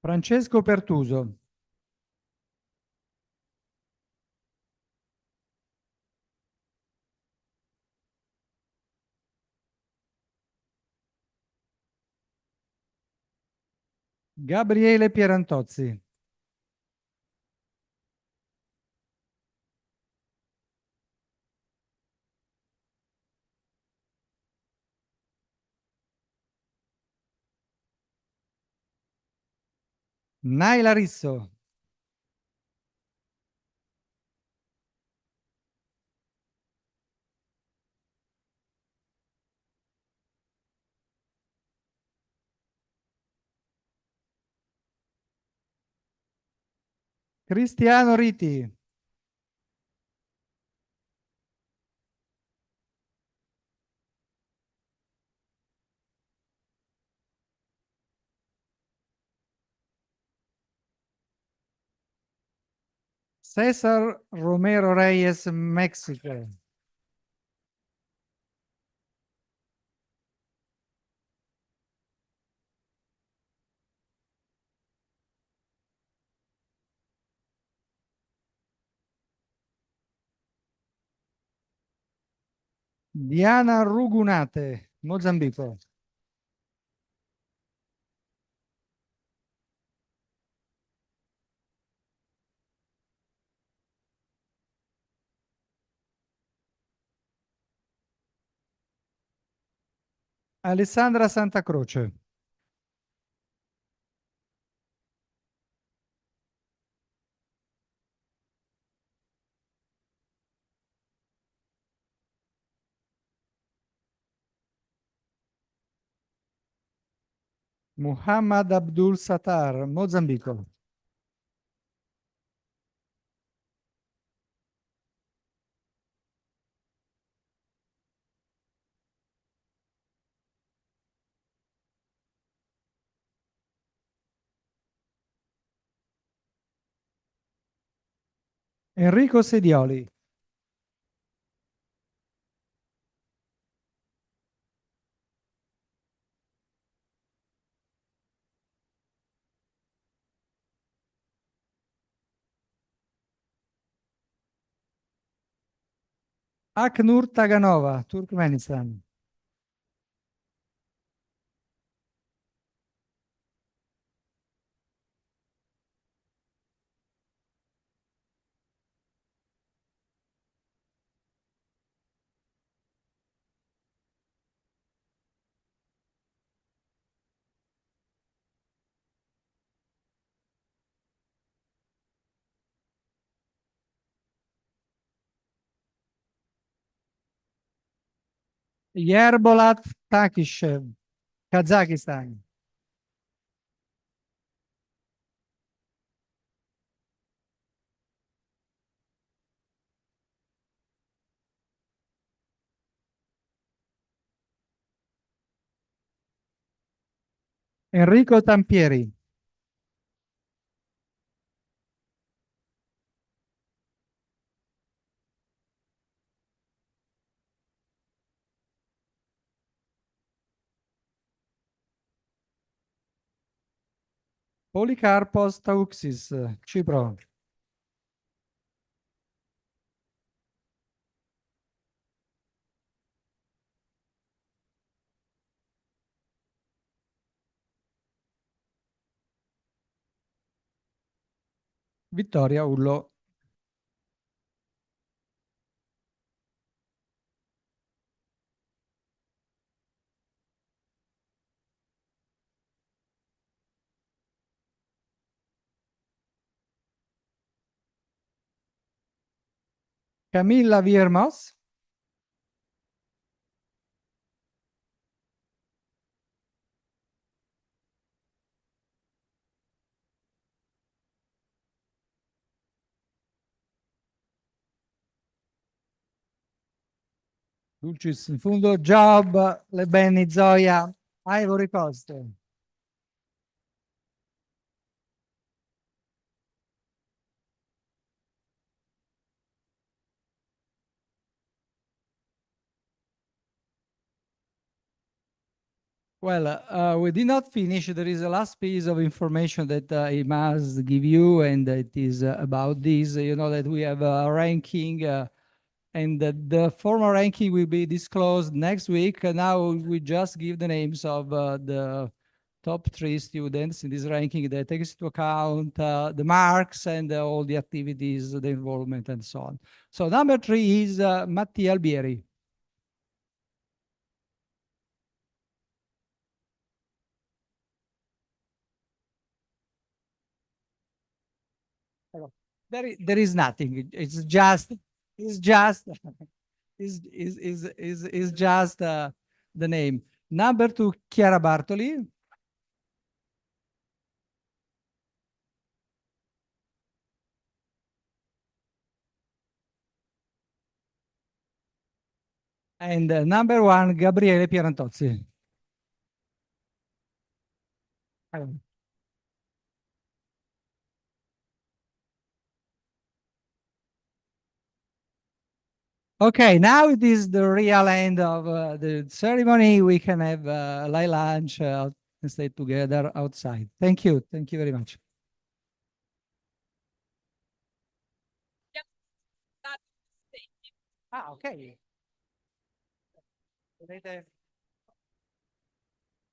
Francesco Pertuso. Gabriele Pierantozzi. Naila Risso. Cristiano Riti. César Romero Reyes, Mexico. Diana Rugunate, Mozambico. Alessandra Santa Croce. Muhammad Abdul Sattar, Mozambico. Enrico Sedioli. Aknur Taganova, Turkmenistan. Yerbolat Takishev, Kazakhstan. Enrico Tampieri. Polikarpos Tauksis, Cipro. Vittoria Ullo. Camilla Viermos. Dulcis in fondo, Job, Lebeni, Zoya, Ivory Coast. Well, we did not finish. There is a last piece of information that I must give you, and it is about this. You know that we have a ranking, and the formal ranking will be disclosed next week. Now we just give the names of the top 3 students in this ranking that takes into account the marks and all the activities, the involvement, and so on. So number 3 is Mattia Albieri. There is nothing. It's just the name. Number 2, Chiara Bartoli. And number 1, Gabriele Pierantozzi. Okay, now it is the real end of the ceremony. We can have a light lunch and stay together outside. Thank you. Thank you very much. Okay.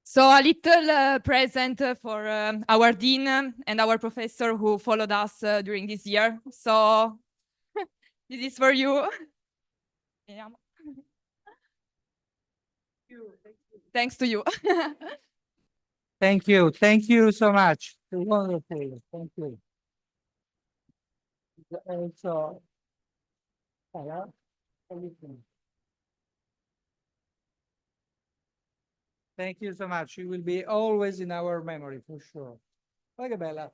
So a little present for our dean and our professor who followed us during this year. So this is for you. Yeah. Thank you. thanks to you. Thank you. Thank you so much. Wonderful. Thank you. So, hello. Thank you so much. You will be always in our memory for sure. Poi che bella.